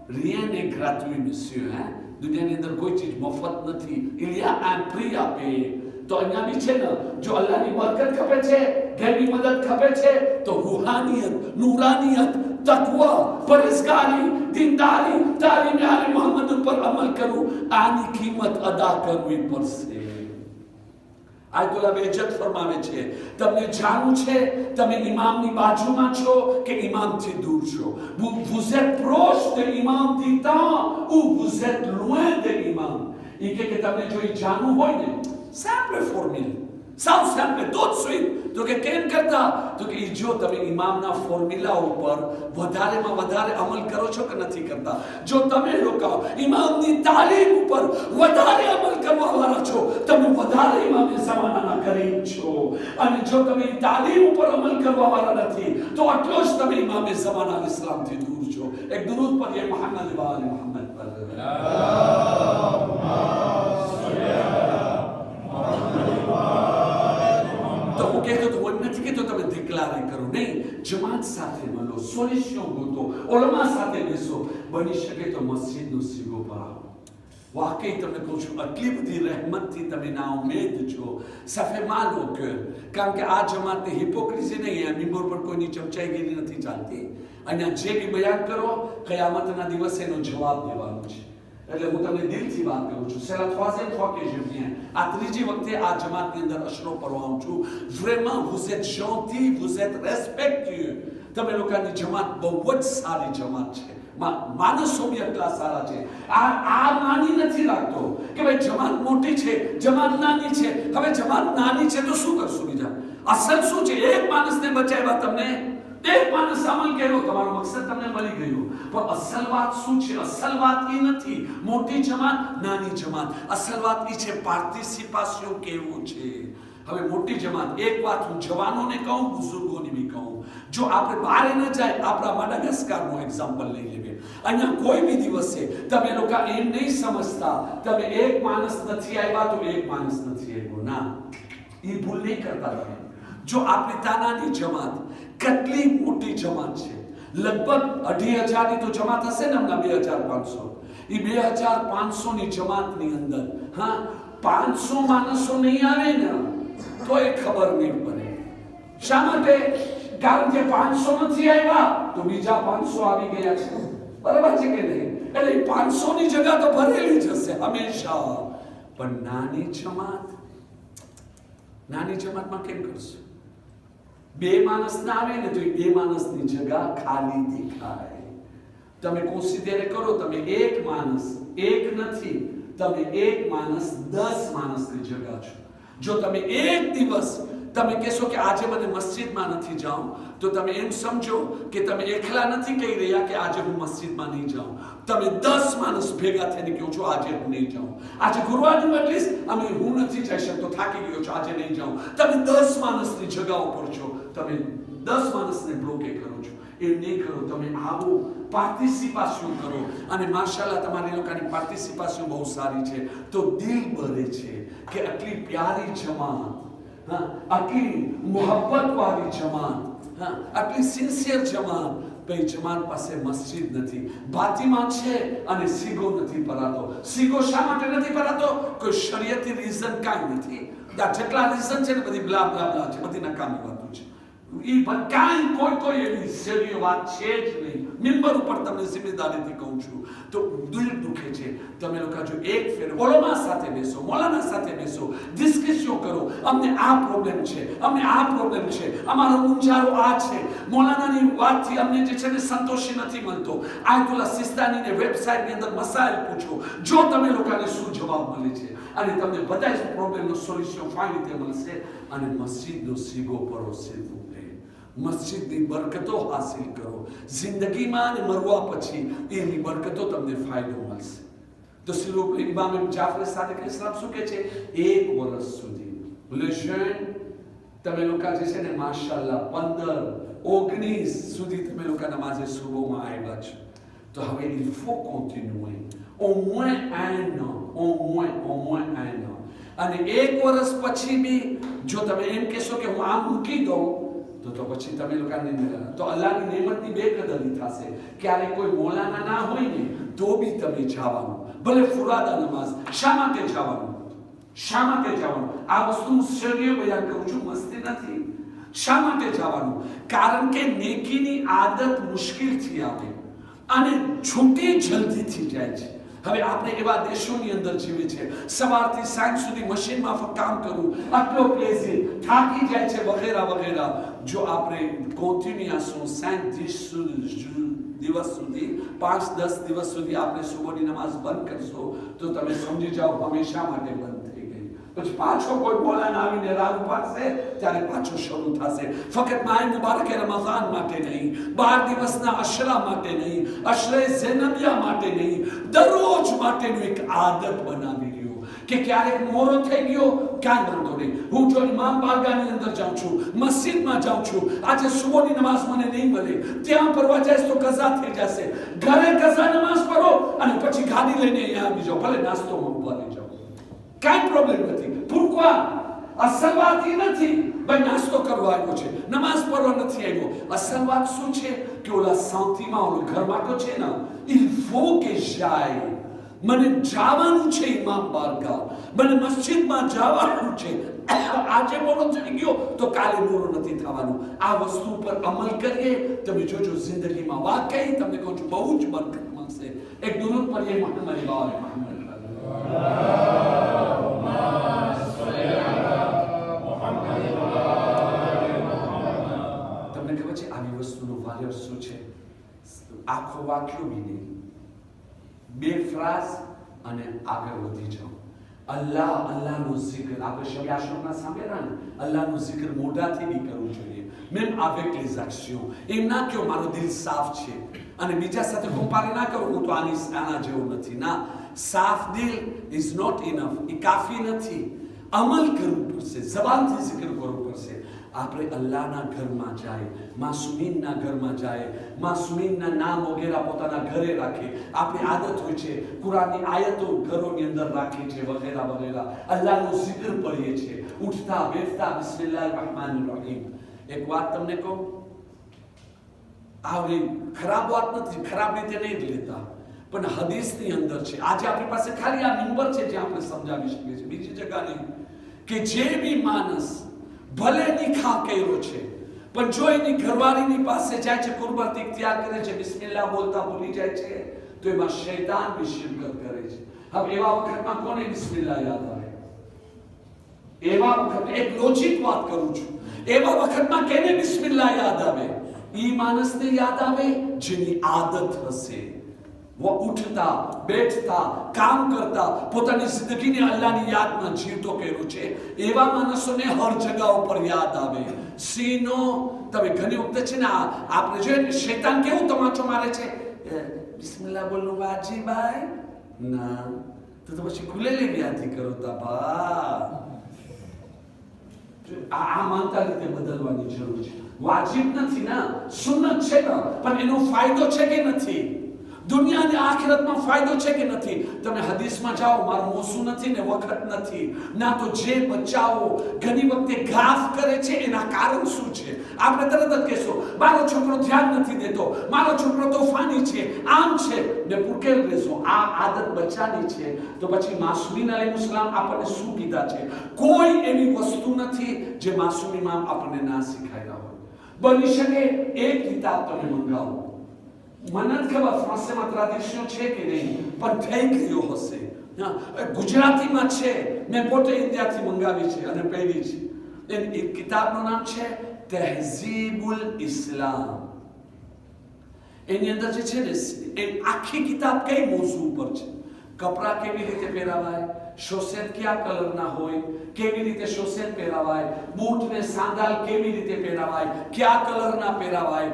rien n'est gratuit monsieur, hein? દુનિયાની અંદર કોઈ ચીજ મફત નથી. il y a un prix à payer. તો અહીંયા બી છે ને, જો અલ્લાહની બરકત ખપે છે, ગેરની મદદ ખપે છે, તો રૂહાનિયત, નૂરાનિયત, તકવા, પરહેઝગારી, દીનદારી, તાલીમ આલે મોહમ્મદ ઉપર અમલ કરવું, આની કિંમત અદા કરવી પડશે. આયતુલ્લાહ બેઇજ્જત ફરમાવે છે, તમને જાણવું છે તમે ઇમામની બાજુમાં છો કે ઇમામથી દૂર છો. vous êtes proche de l'imam du temps ou vous êtes loin de l'imam. એ કે તમને જો એ જાણવું હોય ને, simple formule, સાવ simple, tout de suite. તો કે કેમ કરતા? તો કે જો તમે ઇમામના ફોર્મ્યુલા ઉપર વધારેમાં વધારે અમલ કરો છો કે નથી કરતા. જો તમે લોકો ઇમામની તાલીમ ઉપર વધારે અમલ કરવા વાળા છો, તમે વધારે ઇમામે ઝમાનાના કરીબ છો. અને જો તમે તાલીમ ઉપર અમલ કરવા વાળા નથી, તો આટલો જ તમે ઇમામે ઝમાના ઇસ્લામથી દૂર છો. એક દરૂદ પઢીએ મોહમ્મદ વાલે મોહમ્મદ પર. તો હું કહેતો તો હું નથી કહેતો તમે ડિક્લારે કરો, નહીં. જમાત સાથે મળો, સોલ્યુશન ગોતો, ઉલમા સાથે બેસો, બની શકે તો મસ્જિદનો સીગો પર આવો. વાકઈ તમને કહું છું, આટલી બધી રહેમતથી તમે ના ઉમેદ છો. સફે માનો કે કારણ કે આ જમાતની હિપોક્રેસી નહીં, આ મિંબર પર કોઈની ચમચાઈગીરી નથી ચાલતી. અને જે બી બયાન કરો, કયામતના દિવસે એનો જવાબ દેવાનો છે. એટલે હું તમને દિલથી વાત કરું છું. c'est la troisième fois que je viens. આ ત્રીજી વખતે આ જમાતની અંદર અશરો પરવાઉં છું. vraiment vous êtes gentil, vous êtes respectueux. તમે લોકોની જમાત બહુ જ સારી જમાત છે. માણસો બી એટલા સારા છે. આ નાની નથી લાગતો કે ભાઈ જમાત મોટી છે, જમાત નાની છે. હવે જમાત નાની છે તો શું કરશું બીજા? અસલ શું છે? એક માણસને બચાવ્યા તમને, એક માણસ અમલ કર્યો, તમારો મકસદ તમને મળી ગયો. પણ અસલ વાત શું છે? અસલ વાત એ નથી મોટી જમાત, નાની જમાત. અસલ વાત એ છે પાર્ટિસિપેશન કેવું છે. હવે મોટી જમાત, એક વાત હું જવાનોને કહું, બુઝુર્ગોને બી કહું, જો આપણે બહાર ન જાય, આપણા માડાગાસ્કારનું એક્ઝામ્પલ લઈ લેવે. અહીંયા કોઈ બી દિવસે તમે લોકો એમ નહીં સમજતા તમે એક માણસ નથી આવ્યા તો એક માણસ નથી આવ્યો. ના, એ ભૂલ નહીં કરતા તમે. જો આપણી તાનાની જમાત કેટલી મોટી જમાત છે, લગભગ 2500 ની તો જમાત હશે ને, હમણાં 2500. એ 2500 ની જમાતની અંદર 500 માણસો નહીં આવે ને તો એ ખબર નહીં પડે. શા માટે? કારણ કે 500 નથી આવ્યા તો બીજા 500 આવી ગયા છે. બરાબર છે કે નહીં? એટલે 500 ની જગ્યા તો ભરેલી જ હશે હંમેશા. પણ નાની જમાતમાં કેમ કરશું? 2 માણસ ના આવે ને તો એ 2 માણસની જગ્યા ખાલી દેખાય. તમે કોન્સિડર કરો, તમે એક માણસ, એક નથી, તમે એક માણસ 10 માણસની જગ્યા છો. જો તમે એક દિવસ તમે કહેશો કે આજે મને મસ્જિદમાં નથી જાઉં, તો તમે એમ સમજો કે તમે એકલા નથી કહી રહ્યા કે આજે હું મસ્જિદમાં નહીં જાઉં. તમે 10 માણસ ભેગા થઈને કહો છો આજે હું નહીં જાઉં. આજે ગુરુવારની મજલિસ અમે હું નથી જઈ શકતો, થાકી ગયો છું, આજે નહીં જાઉં. તમે 10 માણસની જગ્યા ઉપર છો, તમે 10 માણસને બ્લોકે કરો છો. એ નહીં કરો, તમે આવો, પાર્ટિસિપેશન કરો. અને માશાઅલ્લાહ તમારી લોકોની પાર્ટિસિપેશન બહુ સારી છે. તો દિલ ભરે છે કે આટલી પ્યારી જમાત, આટલી મોહબ્બત વાળી જમાત, આટલી સિન્સિયર જમાત. ભાઈ જમાત પાસે મસ્જિદ નથી, બાતીમાં છે અને સીગો નથી પરાતો. સીગો શા માટે નથી પરાતો? કોઈ શરીયતી રીઝન કાંઈ નથી. જેટલા રીઝન છે ને બધી બ્લા બ્લા બ્લા છે, બધી નકામી વાતો છે. એ કાંઈ કોઈ એવી સરી વાત છે જ નહીં. મિંબર ઉપર તમને જિમ્મેદારીથી કહું છું. તો દિલ દુખે છે. તમે લોકો જો એક ફેર ઉલમા સાથે બેસો, મૌલાના સાથે બેસો, ડિસ્કશન કરો, અમને આ પ્રોબ્લેમ છે, અમને આ પ્રોબ્લેમ છે, અમારો મુંજારો આ છે, મૌલાનાની વાતથી અમને જે છે ને સંતોષી નથી મળતો. આયતુલ્લાહ સિસ્તાનીની વેબસાઇટની અંદર મસાઇલ પૂછો, જો તમે લોકોને શું જવાબ મળે છે, અને તમને બધા જ પ્રોબ્લેમનો સોલ્યુશન ફાઇન રીતે મળશે. અને મસ્જિદનો સીગો પરોસે મસ્જિદની બરકતો હાસિલ કરો. જિંદગીમાં અને મરવા પછી એની બરકતો તમને ફાયદો મળશે. તો ઇમામ જાફર સાદિક ઇસ્લામ શું કહે છે? 1 વર્ષ સુધી Le jeune, તમે લોકો જે છે ને માશાઅલ્લાહ 15-19 સુધી તમે લોકો નમાઝે સુબહમાં આવ્યા છો. તો હવે il faut continuer. Au moins un an. અને 1 વર્ષ પછી બી જો તમે એમ કહેશો કે હું આમ મૂકી દઉં તો પછી તમે લોકોને તો અલ્લાહની નેમતની બેકદરી થશે. ક્યારે કોઈ મોલાના ના હોય ને તો બી તમે જવાનું, ભલે ફુરાદા નમાઝ. શા માટે જવાનું? આ વસ્તુ હું શરીય બયાન કરું છું, મસ્તી નથી. શા માટે જવાનું? કારણ કે નેકીની આદત મુશ્કેલથી આવે અને છૂટી જલ્દીથી જાય છે. હવે આપણે એવા દેશોની અંદર જીવે છે, સવારથી સાંજ સુધી મશીનમાં કામ કરવું, આટલો પ્લેઝર, થાકી જાય છે વગેરે. જો આપણે કોન્ટિન્યુઅસલી 5-10 દિવસ સુધી આપણે સુબહની નમાઝ બંધ કરશો તો તમે સમજી જાઓ હંમેશા માટે બંધ થઈ ગઈ. પછી પાછો કોઈ બોલાને આવીને રાગ પાડશે ત્યારે પાછો શરૂ થશે. ફક્ત માય મુબારકે રમઝાન માટે નહીં, 12 દિવસના અશરા માટે નહીં, અશરે ઝૈનબિયા માટે નહીં, દરરોજ માટેનું એક આદત બનાવી લ્યો કે ક્યારેક મોરો થઈ ગયો કાંઈ વાંધો નહીં, હું જો ઇમામ બારગાહની અંદર જાઉં છું, મસ્જિદમાં જાઉં છું, આજે સુબહની નમાઝ મને નહીં મળે, ત્યાં પડવા જઈશ તો કઝા થઈ જશે, ઘરે કઝા નમાઝ પઢો અને પછી ગાડી લઈને અહીંયા આવી જાઓ, ભલે નાસ્તો ઉભા રહી જાઓ, કાંઈ પ્રોબ્લેમ નથી. pourquoi? અસલ વાત એ નથી ભાઈ નાસ્તો કરવા આવ્યો છે, નમાઝ પઢવા નથી આવ્યો. અસલ વાત શું છે કે ઓલા શાંતિમાં ઓલો ઘરમાં તો છે ને, il faut que j'aille. મને જવાનું છે ઇમામ બારગાહ, મને મસ્જિદમાં જવાનું છે. આજે મોડો થઈ ગયો તો કાલે મોડો નથી થવાનું. આ વસ્તુ પર અમલ કરીએ, તમે જોજો જિંદગીમાં વાકઈ તમને કહું છું બહુ જ બરકત મળશે. એક દુરૂદ પઢીએ મોહમ્મદ વાલે મોહમ્મદ. તમને ખબર છે આવી વસ્તુનો વાલ્યુ શું છે? આખો વાક્યો બી નહીં, 2 ફ્રાઝ અને આગળ વધી જાઓ. અલ્લાહનો zikr. આપણે શબે આશુરના સાંભળ્યા ને, અલ્લાહનો zikr મોઢાથી બી કરવું જોઈએ, même avec les actions. એમ ના કહો મારો દિલ સાફ છે અને બીજા સાથે કમ્પેર ના કરો હું તો આના જેવો નથી. ના, સાફ દિલ ઇઝ નોટ ઇનફ, એ કાફી નથી. અમલ કરવું પડશે, જબાનથી zikr કરવું પડશે. આપણે અલ્લાહના ઘરમાં જાય, માસૂમીનના ઘરમાં જાય, માસૂમીનના નામ વગેરે પોતાના ઘરે રાખે. આપણી આદત હોય છે કુરાનની આયતો ઘરોની અંદર રાખે છે વગેરે. અલ્લાહનો zikr પઢીએ છીએ, ઉઠતા બેઠતા બિસ્મિલ્લાહિર રહમાનિર રહીમ. એક વાત તમને કહું, આ ખરાબ વાત નથી, ખરાબ રીતે નહીં લેતા, પણ હદીસની અંદર છે. આજે આપણી પાસે ખાલી આ મિંબર છે જ્યાં આપણે સમજાવી શકીએ છીએ, બીજી જગ્યા નહીં. કે જે બી માણસ ભલે નિખાહ કર્યો છે પણ જો એની ઘરવાળીની પાસે જાય છે, કુરબત ઇખ્તિયાર કરે છે, બિસ્મિલ્લાહ બોલતા ભૂલી જાય છે તો એમાં શૈતાન બી શિરકત કરે છે. હવે એવા વખતમાં કોને બિસ્મિલ્લાહ યાદ આવે? એવા વખત એક લોજિક વાત કરું છું, એવા વખતમાં કેને બિસ્મિલ્લાહ યાદ આવે? ઈ માણસને યાદ આવે જેની આદત હશે, वो उठता बैठता काम करता પોતાની જિંદગીને અલ્લાહની યાદમાં જીવતો કર્યો છે. એવા માણસોને હર જગ્યા ઉપર યાદ આવે. સીનો તમે ઘણી વખત છે ને આપણે જોઈએ શૈતાન કેવું તમાચો મારે છે, બિસ્મિલ્લાહ બોલનું વાજીબાઈ ના તો પછી ખુલેલી યાદથી કરો તા બા. આ માનતા રીતે બદલવાની જરૂર છે. વાજિબ નથી ના, સુન્નત છે ને, પણ એનો ફાયદો છે કે નથી? દુનિયા અને આખિરતમાં ફાયદો છે કે નથી? તમે હદીસમાં જાઓ, મારો મોસું નથી ને વખત નથી ના. તો જે બચ્ચાઓ ઘણી વખતે ગાફ કરે છે એના કારણ શું છે? આપણે તરત જ કહેશો મારો છોકરો ધ્યાન નથી દેતો, મારો છોકરો તોફાની છે, આમ છે ને પૂકેલ રહેશો. આ આદત બચ્ચાની છે. તો પછી માસૂમીન અલૈહિસ્સલામ આપણને શું કીધા છે? કોઈ એવી વસ્તુ નથી જે માસૂમીમાં આપણને ના શીખાયા હોય. બની શકે એક કિતાબ તમે મંગાવો, મને જ ખબર ફ્રાન્સમાં ટ્રેડિશન છે કે નહીં, પણ થઈ ગયો હશે. ગુજરાતીમાં છે, મેં પોતે ઇન્ડિયાથી મંગાવી છે અને પહેરી છે. એ કિતાબનું નામ છે તહેઝીબુલ ઇસ્લામ. એની અંદર જે છે ને એ આખી કિતાબ કઈ મોઝુ ઉપર છે? કપડા કેવી રીતે પહેરાવાય, શોષેત કયા કલરના હોય, કેવી રીતે શોષેત પહેરાવાય, બૂટ ને સાંડાલ કેવી રીતે પહેરાવાય, કયા કલરના પહેરાવાય,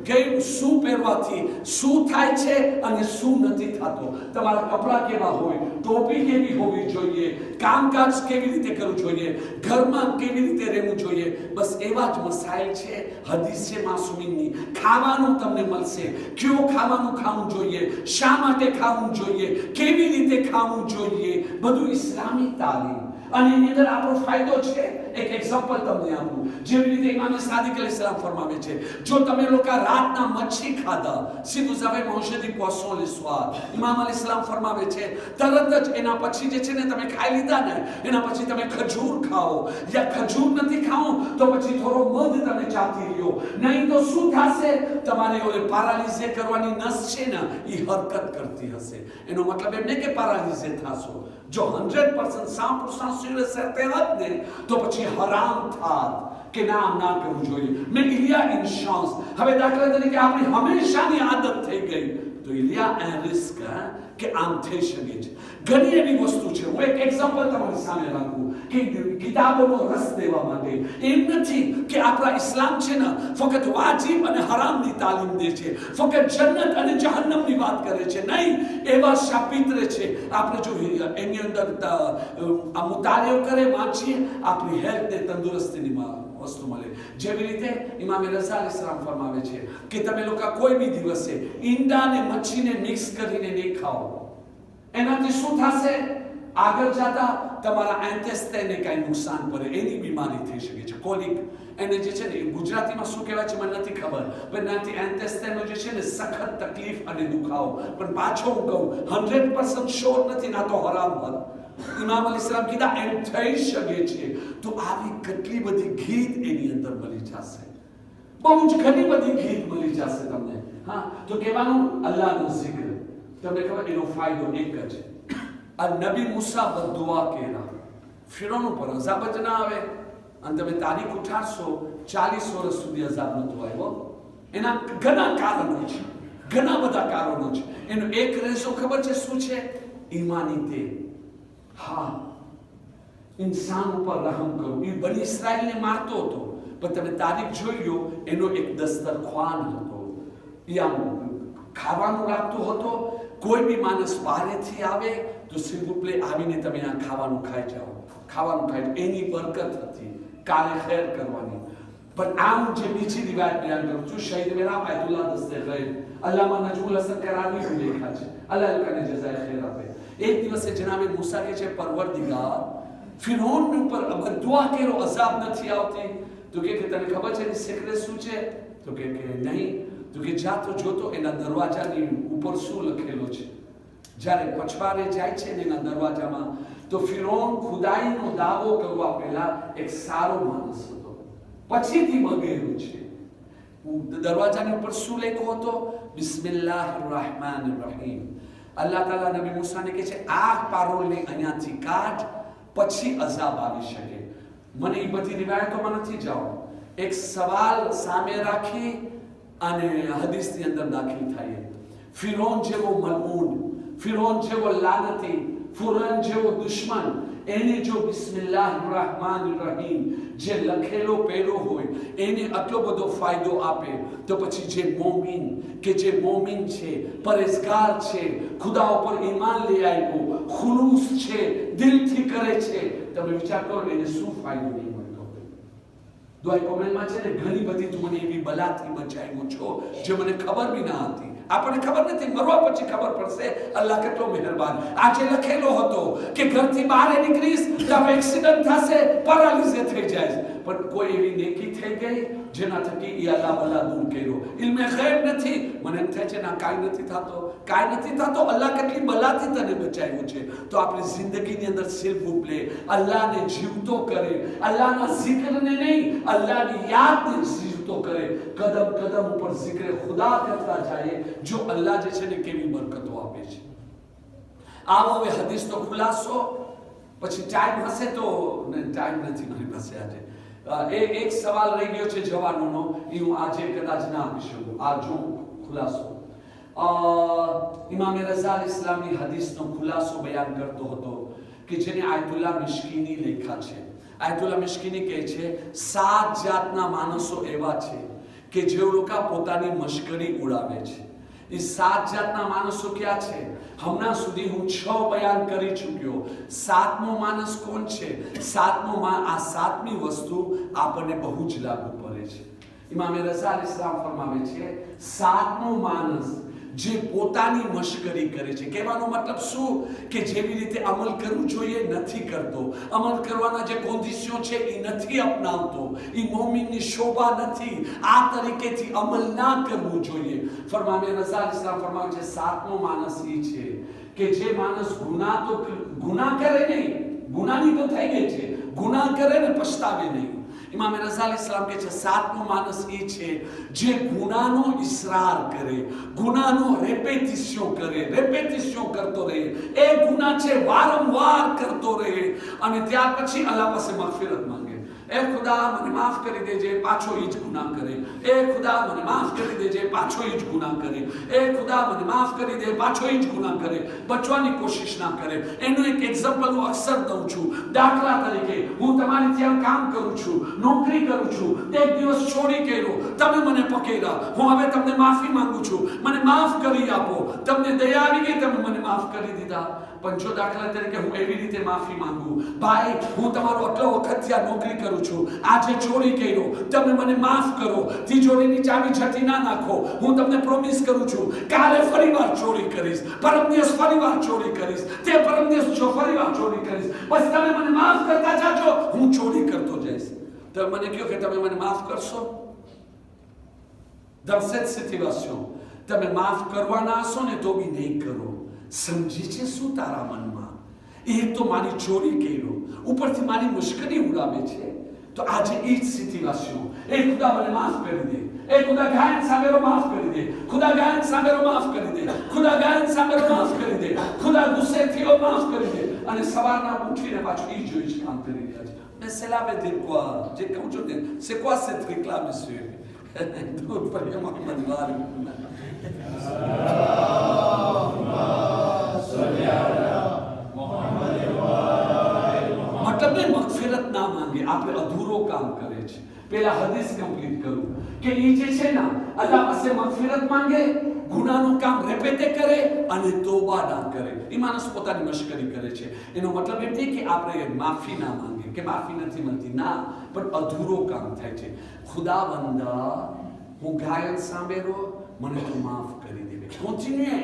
કે શું પહેરવાથી શું થાય છે અને શું નથી થતો, તમારા કપડા કેવા હોય, ટોપી કેવી હોવી જોઈએ, કામકાજ કેવી રીતે કરવું જોઈએ, ઘરમાં કેવી રીતે રહેવું જોઈએ, બસ એવા જ મસાઇલ છે હદીસ છે માસૂમીની. ખાવાનું તમને મળશે, કયો ખાવાનું ખાવું જોઈએ, શા માટે ખાવું જોઈએ, કેવી રીતે ખાવું જોઈએ, બધું ઇસ્લામી તાલીમ. અને એની અંદર આપણો ફાયદો છે. એક એક્ઝામ્પલ તમને આપું, જેવી રીતે ઇમામ સાદિક અલૈહિસ્સલામ ફરમાવે છે, જો તમે લોકો રાતના મચ્છી ખાધા, સીધું જાવે મૌશદી પોસોં લે સ્વાદ, ઇમામ અલૈહિસ્સલામ ફરમાવે છે તરત જ એના પછી જે છે ને તમે ખાઈ લીધા ને, એના પછી તમે ખજૂર ખાઓ, યા ખજૂર નથી ખાઓ તો પછી થોડો મધ તમે ચાટી લ્યો, નહીં તો શું થશે, તમારે ઓલે પેરાલિઝે કરવાની નસ છે ને એ હરકત કરતી હશે. એનો મતલબ એમ નહીં કે પેરાલિઝે થશો. જો 100% 100% સિરિયસ રહેતે હોત ને તો પછી હરામ થાત કે ના કરવું જોઈએ. મેં ઇલિયા ઇન્શાન્સ, હવે દાખલા તરીકે આપણી હંમેશાની આદત થઈ ગઈ તો ઇલિયા એ રિસ્ક કે આમ થઈ શકે છે. ઘણી એવી વસ્તુ છે, હું એક એક્ઝામ્પલ તમારી સામે રાખું કે કિતાબોનો રસ દેવા માટે. એમ નથી કે આપણા ઇસ્લામ છે ને ફક્ત વાજિબ અને હરામની તાલીમ દે છે, ફક્ત જન્નત અને જહન્નમની વાત કરે છે, નહીં. એવા શાપિત્ર છે, આપણે જો એની અંદર આ મુતાલિયો કરે, વાંચીએ, આપણી હેલ્થને તંદુરસ્તીની વસ્તુ મળે. જેવી રીતે ઇમામ રઝા અલૈહિસ્સલામ ફરમાવે છે કે તમે લોકો કોઈ બી દિવસે ઈંડા ને મચ્છીને મિક્સ કરીને નહીં ખાઓ. એનાથી શું થશે, આગળ જતા તમારા એન્ટેસ્ટાઇનને કઈ નુકસાન પડે, એની બીમારી થઈ શકે છે, કોલિક. એને જે છે ને ગુજરાતીમાં શું કહેવાય છે મને નથી ખબર, પણ નાથી એન્ટેસ્ટાઇનનો જે છે ને સખત તકલીફ અને દુખાવો. પણ પાછો હું કહું 100% શ્યોર નથી, ના તો હરામ હોત. ઇમામ અલૈહિસ્સલામ કીધા એમ થઈ શકે છે. તો આવી કેટલી બધી ગીત એની અંદર મળી જશે, બહુ જ ઘણી બધી ગીત મળી જશે તમને. હા, તો કહેવાનું અલ્લાહનું zikr. તમને ખબર એનો ફાયદો એક જ, આ નબી મૂસા બદુઆ કર્યા, ફિરૌન ઉપર અઝાબ જ ના આવે, અને તમે તારીખ ઉઠાડશો 40 વર્ષ સુધી અઝાબ નહોતો આવ્યો. એના ઘણા કારણો છે, ઘણા બધા કારણો છે. એનો એક રેસો ખબર છે શું છે, ઈમાની તે. હા, ઇન્સાન ઉપર રહમ કરો. એ બની ઇસ્રાયલને મારતો હતો, પણ તમે તારીખ જોઈ લો, એનો એક દસ્તરખ્વાન હતો, યા ખાવાનું રાખતો હતો. કોઈ બી માણસ બહારેથી આવે તો સિમ્પલે આવીને તમે આ ખાવાનું ખાઈ જાઓ, ખાવાનું ખાઈ. એની બરકત હતી, કાલે ખેર કરવાની. પણ આમ જે બીજી રિવાયત બયાન કરું છું, શહીદ મેરા આયતુલ્લાહ દસ્તે ગૈબ અલ્લામા નજમુલ હસન કરાવી भी લેખા છે, અલ્લાહ લોકોને જઝાય ખેર આપે. એક દિવસે જનાબે મૂસા કે છે પરવરદિગાર ફિરૌન ઉપર બદુઆ કેરો અઝાબ નથી આવતી. તો કે તને ખબર છે એની સિક્રેટ શું છે? તો કે નહીં. તો કે જા તો જોતો એના દરવાજાની ઉપર શું લખેલો છે. જ્યારે પછવાડે જાય છે ને એના દરવાજામાં, તો ફિરૌન ખુદાઈનો દાવો કરવા પહેલા એક સારો માણસ હતો, પછીથી બગેરો છે. દરવાજાની ઉપર શું લખ્યો હતો? બિસ્મિલ્લાહિર રહેમાનિર રહીમ. અલ્લાહ તાલા નબી મૂસાને કહે છે આ પારોલને અહીંયાથી કાઢ, પછી અઝાબ આવી શકે. મને એ બધી રિવાયતોમાં નથી જાઓ. એક સવાલ સામે રાખી અને હદીસની અંદર દાખલ થાય. ફિરૌન જેવો મલઉન, ફિરૌન જેવો લાનતી, ફિરૌન જેવો દુશ્મન, એને જો બિસ્મિલ્લાહિર રહેમાનિર રહીમ જે લખેલો પહેરો હોય એને આટલો બધો ફાયદો આપે, તો પછી જે મોમિન છે, પરેઝગાર છે, ખુદા ઉપર ઈમાન લઈ આવ્યો, ખુલૂસ છે, દિલથી કરે છે, તમે વિચાર કરો એને શું ફાયદો નહીં મળતો. દુઆ કોમેન્ટમાં છે ને ઘણી બધી તું મને એવી બલાથી બચાવ્યો છો જે મને ખબર બી ના હતી. આપણને ખબર નથી, મરવા પછી ખબર પડશે અલ્લાહ કેટલો મહેરબાન. આજે લખેલો હતો કે ઘરથી બહાર નીકળીશ તો એક્સિડન્ટ થશે, પેરાલિઝે થઈ જાય, પણ કોઈ એવી નેકી થઈ ગઈ જેના થકી એ અલ્લાહ બલા દૂર કર્યો. ઇલ્મે ગૈબ નથી, મને એમ થાય છે ના કાંઈ નથી થતો. અલ્લાહ કેટલી બલાથી તને બચાવ્યો છે. તો આપણી જિંદગીની અંદર સિલબુક લે, અલ્લાહને જીવતો કરે, અલ્લાહના zikરને નહીં અલ્લાહની યાદને જીવતો કરે, કદમ કદમ ઉપર zikર ખુદા કરતા જાય. જો અલ્લાહ જે છે ને કેવી બરકતો આપે છે. આવો હવે હદીસનો ખુલાસો, પછી ટાઈમ હશે તો, ટાઈમ નથી મારી પાસે આજે. એક સવાલ રહી ગયો છે જવાનોનો, એ હું આજે કદાચ ના આપી શકું. આ જો ખુલાસો ઇમામ રઝા અલ ઇસ્લામી હદીસનો ખુલાસો બયાન કરતો હતો કે જેને આયતુલ્લા મિશ્કીની લેખા છે. આયતુલ્લા મિશ્કીની કહે છે 7 જાતના માણસો એવા છે કે જે લોકો પોતાની મશ્કરી ઉડાવે છે. એ 7 જાતના માણસો ક્યાં છે? હમણાં સુધી હું 6 બયાન કરી ચૂક્યો. 7મો માણસ કોણ છે? આ 7મી વસ્તુ આપણને બહુ જ લાગુ પડે છે. ઇમામ રઝા અલ-ઇસ્લામ ફરમાવે છે 7મો માણસ જે પોતાની મશ્કરી કરે છે. કહેવાનો મતલબ શું? કે જેવી રીતે અમલ કરવું જોઈએ નથી કરતો, અમલ કરવાના જે કોન્ડિશન છે એ નથી અપનાવતો, એ મોમિનની શોભા નથી. આ તરીકેથી અમલ ના કરવું જોઈએ. ફરમાવે રઝા અલ-ઇસ્લામ ફરમાવે છે 7મો માણસ એ છે કે જે માણસ ગુનાહ કરે નહીં, ગુનાની તો થઈ ગઈ છે, ગુનાહ કરે ને પછતાવે નહીં. ઇમામ રઝા અલ-ઇસ્લામ કહે છે 7મો માણસ એ છે જે ગુનાનો ઇસરાર કરે, ગુનાનો રેપેટિશન કરતો રહે. એ ગુનાહ છે વારંવાર કરતો રહે અને ત્યાર પછી અલ્લાહ પાસે મગફિરત માંગે. એ ખુદા મને માફ કરી દેજે, પાછો એ જ ગુનાહ કરે. એ ખુદા મને માફ કરી દેજે, પાછો એ જ ગુનાહ કરે. એ ખુદા મને માફ કરી દે, પાછો એ જ ગુનાહ કરે. બચવાની કોશિશ ના કરે. એનું એક એક્ઝામ્પલ હું અક્ષર દઉં છું. દાખલા તરીકે હું તમારી ત્યાં કામ કરું છું, નોકરી કરું છું, એક દિવસ ચોરી કર્યો, તમે મને પકડ્યા, હું હવે તમને માફી માંગુ છું, મને માફ કરી આપો. તમને દયા આવી ગઈ, તમે મને માફ કરી દીધા. પણ જો દાખલા તરીકે હું એવી રીતે માફી માંગુ, ભાઈ હું તમારો આટલો વખતથી આ નોકરી કરું છું, આજે ચોરી કર્યો, તમે મને માફ કરો, તિજોરીની ચાવી છતી ના નાખો, હું તમને પ્રોમિસ કરું છું કાલે ફરીવાર ચોરી કરીશ, પરમ દિવસ ફરીવાર ચોરી કરીશ, તે પરમ દિવસ ફરીવાર ચોરી કરીશ, બસ તમે મને માફ કરતા જાજો, હું ચોરી કરતો જઈશ. તમે મને કહો કે તમે મને માફ કરશો? Dans cette situation તમે માફ કરવાના હશો ને તો બી નહીં કરો. સમજી છે શું તારા મનમાં? એક તો મારી ચોરી કર્યો, ઉપરથી મારી મુશ્કેલી ઉડાવે છે. તો આજે એ જ સિચ્યુએશન. એ ખુદા મને માફ કરી દે, એ ખુદા ગાયન સામેરો માફ કરી દે, ખુદા ગાયન સામેરો માફ કરી દે, ખુદા ગાયન સામેરો માફ કરી દે, ખુદા ગુસ્સે થયો માફ કરી દે. અને સવારના ઉઠીને પાછું એ જોઈ જ કામ કરી રહ્યા છે. Mais c'est la veut dire quoi? J'ai comme je dis, c'est quoi ce truc là, monsieur? Donc par exemple Mohamed મતલબ એ મગફિરત ના માંગે, આપણે અધૂરો કામ કરે છે. પેલા હદીસ કમ્પ્લીટ કરું કે એ જે છે ને અલ્લાહ પાસે મગફિરત માંગે, ગુનાનું કામ રેપેટે કરે અને તોબા ના કરે. એ માણસ પોતાની મશ્કરી કરે છે. એનો મતલબ એ નથી કે આપણે માફી ના માંગે કે માફી નથી મળતી, ના, પણ અધૂરો કામ થાય છે. ખુદાવંદા હું ગાયન સાંભળ્યો, મને તો માફ કરી દે. કોન્ટિન્યુએ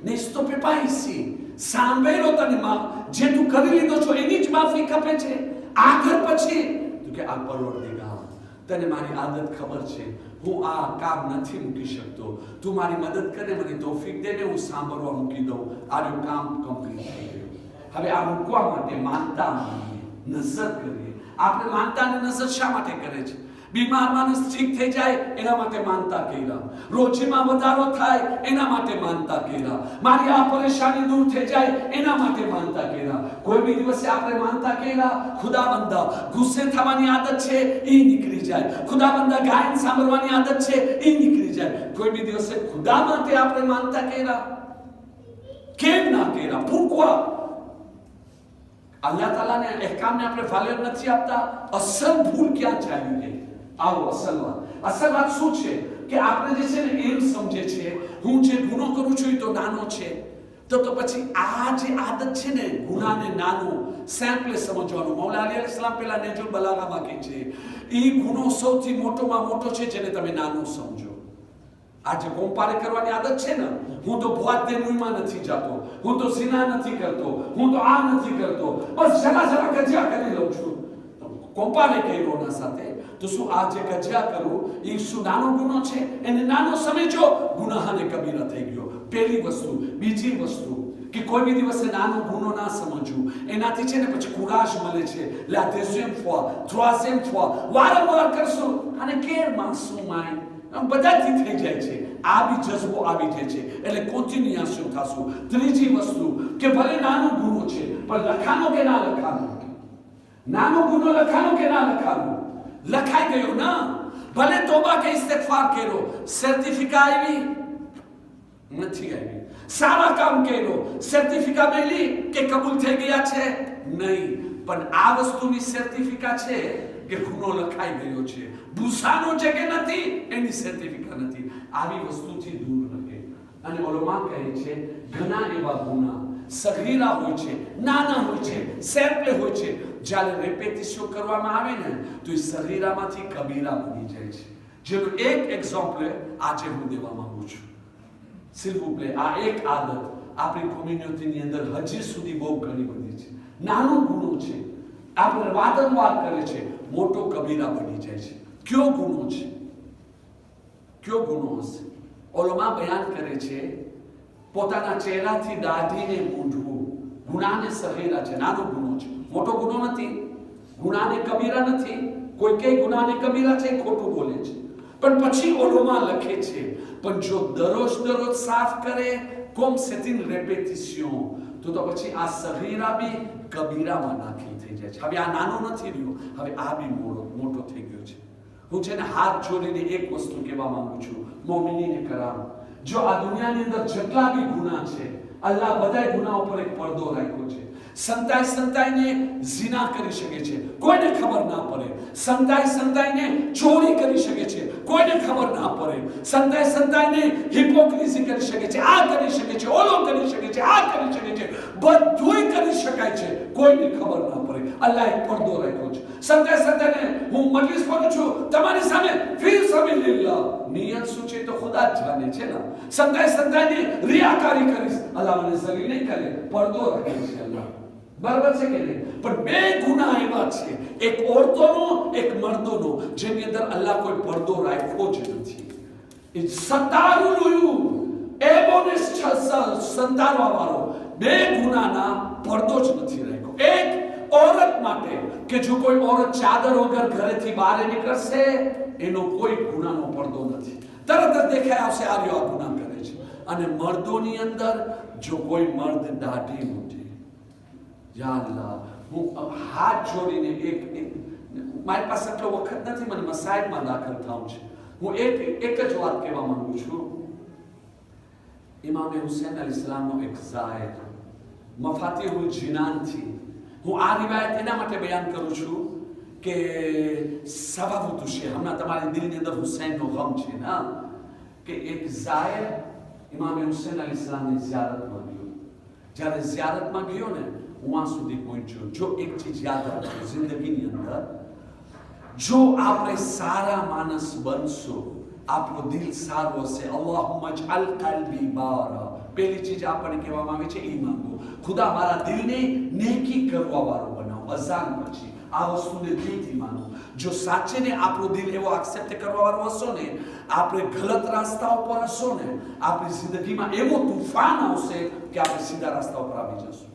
ને સ્ટોપે pas ici. સાંભળ્યો તને માફ, જે તું કરી લીધો છો એની જ માફી ખપે છે. આગળ પછી તું કે આ પરવરદિગાર, તને મારી આદત ખબર છે, હું આ કામ નથી મૂકી શકતો, તું મારી મદદ કરે, મને તૌફીક દે ને હું સાંભળવા મૂકી દઉં. આનું કામ કમ્પ્લીટ થઈ ગયું. હવે આ મૂકવા માટે માનતા માનીએ, નજર કરીએ. આપણે માનતા અને નજર શા માટે કરે છે? બીમાર માણસ ઠીક થઈ જાય એના માટે માનતા કર્યા, રોજીમાં વધારો થાય એના માટે માનતા કર્યા, મારી આ પરેશાની દૂર થઈ જાય એના માટે માનતા કર્યા. કોઈ બી દિવસે આપણે માનતા કર્યા ખુદાબંદા ગુસ્સે થવાની આદત છે એ નીકળી જાય, ખુદાબંદા ગાયન સાંભળવાની આદત છે એ નીકળી જાય. કોઈ બી દિવસે ખુદા માટે આપણે માનતા કર્યા? કેમ ના કર્યા? pourquoi? અલ્લાહ તાલાને અહેકામને આપણે વાલ્યુ નથી આપતા. અસલ ભૂલ ક્યાં ચાલી ગઈ? આવો અસલ વાત શું છે કે આપણે જે છે ને એમ સમજે છે હું જે ગુનો કરું છું એ તો નાનો છે, તો પછી આ જે આદત છે ને ગુનાને નાનો સેમ્પલે સમજવાનું. મૌલા અલી અલૈહિસ્સલામ પેલા નેજુલ બલાગામાં કહે છે એ ગુનો સૌથી મોટોમાં મોટો છે જેને તમે નાનો સમજો. આ જે કોમ્પારે કરવાની આદત છે ને, હું તો બોઆત દે નુઈમાં નથી જાતો, હું તો ઝિના નથી કરતો, હું તો આ નથી કરતો, બસ જરા કજિયા કરી લઉં છું. કોમ્પારે કર્યો ના સાથે તો શું આ જે કજિયા કરું એ શું નાનો ગુનો છે? એને નાનો સમજો, ગુનાહને કબીરા થઈ ગયો. પહેલી વસ્તુ. બીજી વસ્તુ કે કોઈ બી દિવસે નાનો ગુનો ના સમજવું, એનાથી છે ને પછી કુરાશ મળે છે. la deuxième fois, troisième fois વારંવાર કરશો અને કેર માસૂમ આય બધાથી થઈ જાય છે. આ બી જજ્બો આવી જાય છે એટલે કોન્ટિન્યુએશન થશું. ત્રીજી વસ્તુ કે ભલે નાનો ગુનો છે પણ લખાનો કે ના લખાનો? નાનો ગુનો લખાનો કે ના લખાનો? લખાઈ ગયો ના. ભલે તોબા કે ઇસ્તિગફાર કર્યો, સર્ટિફિકેટ આવી નથી આવી. સારા કામ કર્યો, સર્ટિફિકેટ મેલી કે કબૂલ થઈ ગયા છે? નહીં, પણ આ વસ્તુની સર્ટિફિકેટ છે કે ગુનો લખાઈ ગયો છે. ભૂસાનો છે કે નથી એની સર્ટિફિકેટ નથી. આવી વસ્તુથી દૂર રહે. અને ઓલોમાં કહે છે ઘણા એવા ગુના સગીરા હોય છે, નાના હોય છે, સેમ્પલ હોય છે, જ્યારે રેપેટિશન કરવામાં આવે ને તો એ સગીરામાંથી કબીરા બની જાય છે. જેનું એક એક્ઝામ્પલ આજે હું દેવા માંગુ છું. સિલ્વુ આ એક આદત આપણી કોમ્યુનિટીની અંદર હજી સુધી બહુ ઘણી બધી છે. નાનો ગુનો છે, આપણે વારંવાર કરે છે, મોટો કબીરા બની જાય છે. કયો ગુનો છે? કયો ગુનો હશે? ઓલોમાં બયાન કરે છે પોતાના ચહેરાથી દાઢીને મૂંઢવું ગુનાને સગીરા છે, નાનો ગુનો છે, મોટો ગુનો નથી. ગુનાને કબીરા નથી. કોઈ કઈ ગુનાને કબીરા છે, ખોટું બોલે છે. પણ પછી ઓલોમાં લખે છે પણ જો દરરોજ સાફ કરે કોમ સેટિન રેપેટિશન તો પછી આ સગીરા બી કબીરામાં દાખલ થઈ જાય છે. હવે આ નાનો નથી રહ્યો, હવે આ બી મોટો થઈ ગયો છે. હું છે ને હાથ જોડીને એક વસ્તુ કહેવા માંગુ છું, મોમિનીને કરામ, જો આ દુનિયાની અંદર જેટલા બી ગુના છે, અલ્લાહ બધા ગુનાઓ પર એક પડદો રાખ્યો છે. સંતાઈને ઝિના કરી શકે છે, કોઈને ખબર ના પડે. સંતાઈને ચોરી કરી શકે છે, કોઈને ખબર ના પડે. સંતાઈને હિપોક્રેસી કરી શકે છે, આ કરી શકે છે, ઓલો કરી શકે છે, આ કરી શકે છે, બધુંય કરી શકાય છે, કોઈને ખબર ના પડે. અલ્લાહ એક પડદો રાખ્યો છે. સંતાઈને હું મજલિસ કરું છું તમારી સામે ફી સબીલિલ્લાહ, નિયત શું છે તો ખુદા જ જાણે છે ને. સંતાઈને રિયાકારી કરીશ, અલ્લાહ મને સલી નહીં કરે, પડદો રાખે છે અલ્લાહ. બરાબર છે કે નહીં? પણ બે ગુના એવા છે, એક ઓરતોનો એક મર્દોનો, જેની અંદર અલ્લાહ કોઈ પડદો રાખ્યો જ નથી. એ સતારુલુયુ એબોનેસ સંતારવા વાળો બે ગુનાના પડદો જ નથી રાખ્યો. એક औरत માટે કે જો કોઈ औरत ચાદર વગર ઘરેથી બહાર નીકળશે એનો કોઈ ગુનાનો પડદો નથી. તરત જ દેખાઈ આવશે આ રહ્યો આ ગુના કરે છે. અને મર્દોની અંદર જો કોઈ મર્દ દાઢી મૂકે, યા અલ્લાહ, હું હાથ જોડીને એક મારી પાસે એટલો વખત નથી, મને મસાઈલમાં દાખલ થવું છે. હું એક જ વાત કહેવા માંગુ છું. ઇમામ હુસૈન અલૈહિસ્સલામનો એક ઝાયર મફાતિહુલ જીનાનથી હું આ રિવાયત એના માટે બયાન કરું છું કે સવાબુતુ છે. હમણાં તમારી દિલની અંદર હુસૈનનો ગમ છે ને, કે એક ઝાયર ઇમામ હુસૈન અલૈહિસ્સલામની ઝિયારતમાં ગયો. જ્યારે ઝિયારતમાં ગયો ને वहां સુધી પહોંચ્યો. જો એક ચીજ યાદ રાખજો જિંદગીની અંદર, જો આપણે સારા માણસ બનશો, આપણો દિલ સારો હશે. અલ્લાહુમ્મા અજઅલ કલ્બી બારા, પહેલી ચીજ આપણને કહેવામાં આવે છે એ માંગો, ખુદા મારા દિલને નેકી કરવા વાળો બનાવો. અઝાન પછી આ વસ્તુને દિલથી માનો. જો સાચેને આપણો દિલ એવો એક્સેપ્ટ કરવા વાળો હશો ને, આપણે ગલત રસ્તા ઉપર હશો ને, આપણી જિંદગીમાં એવો તૂફાન આવશે કે આપણે સીધા રસ્તા ઉપર આવી જશું.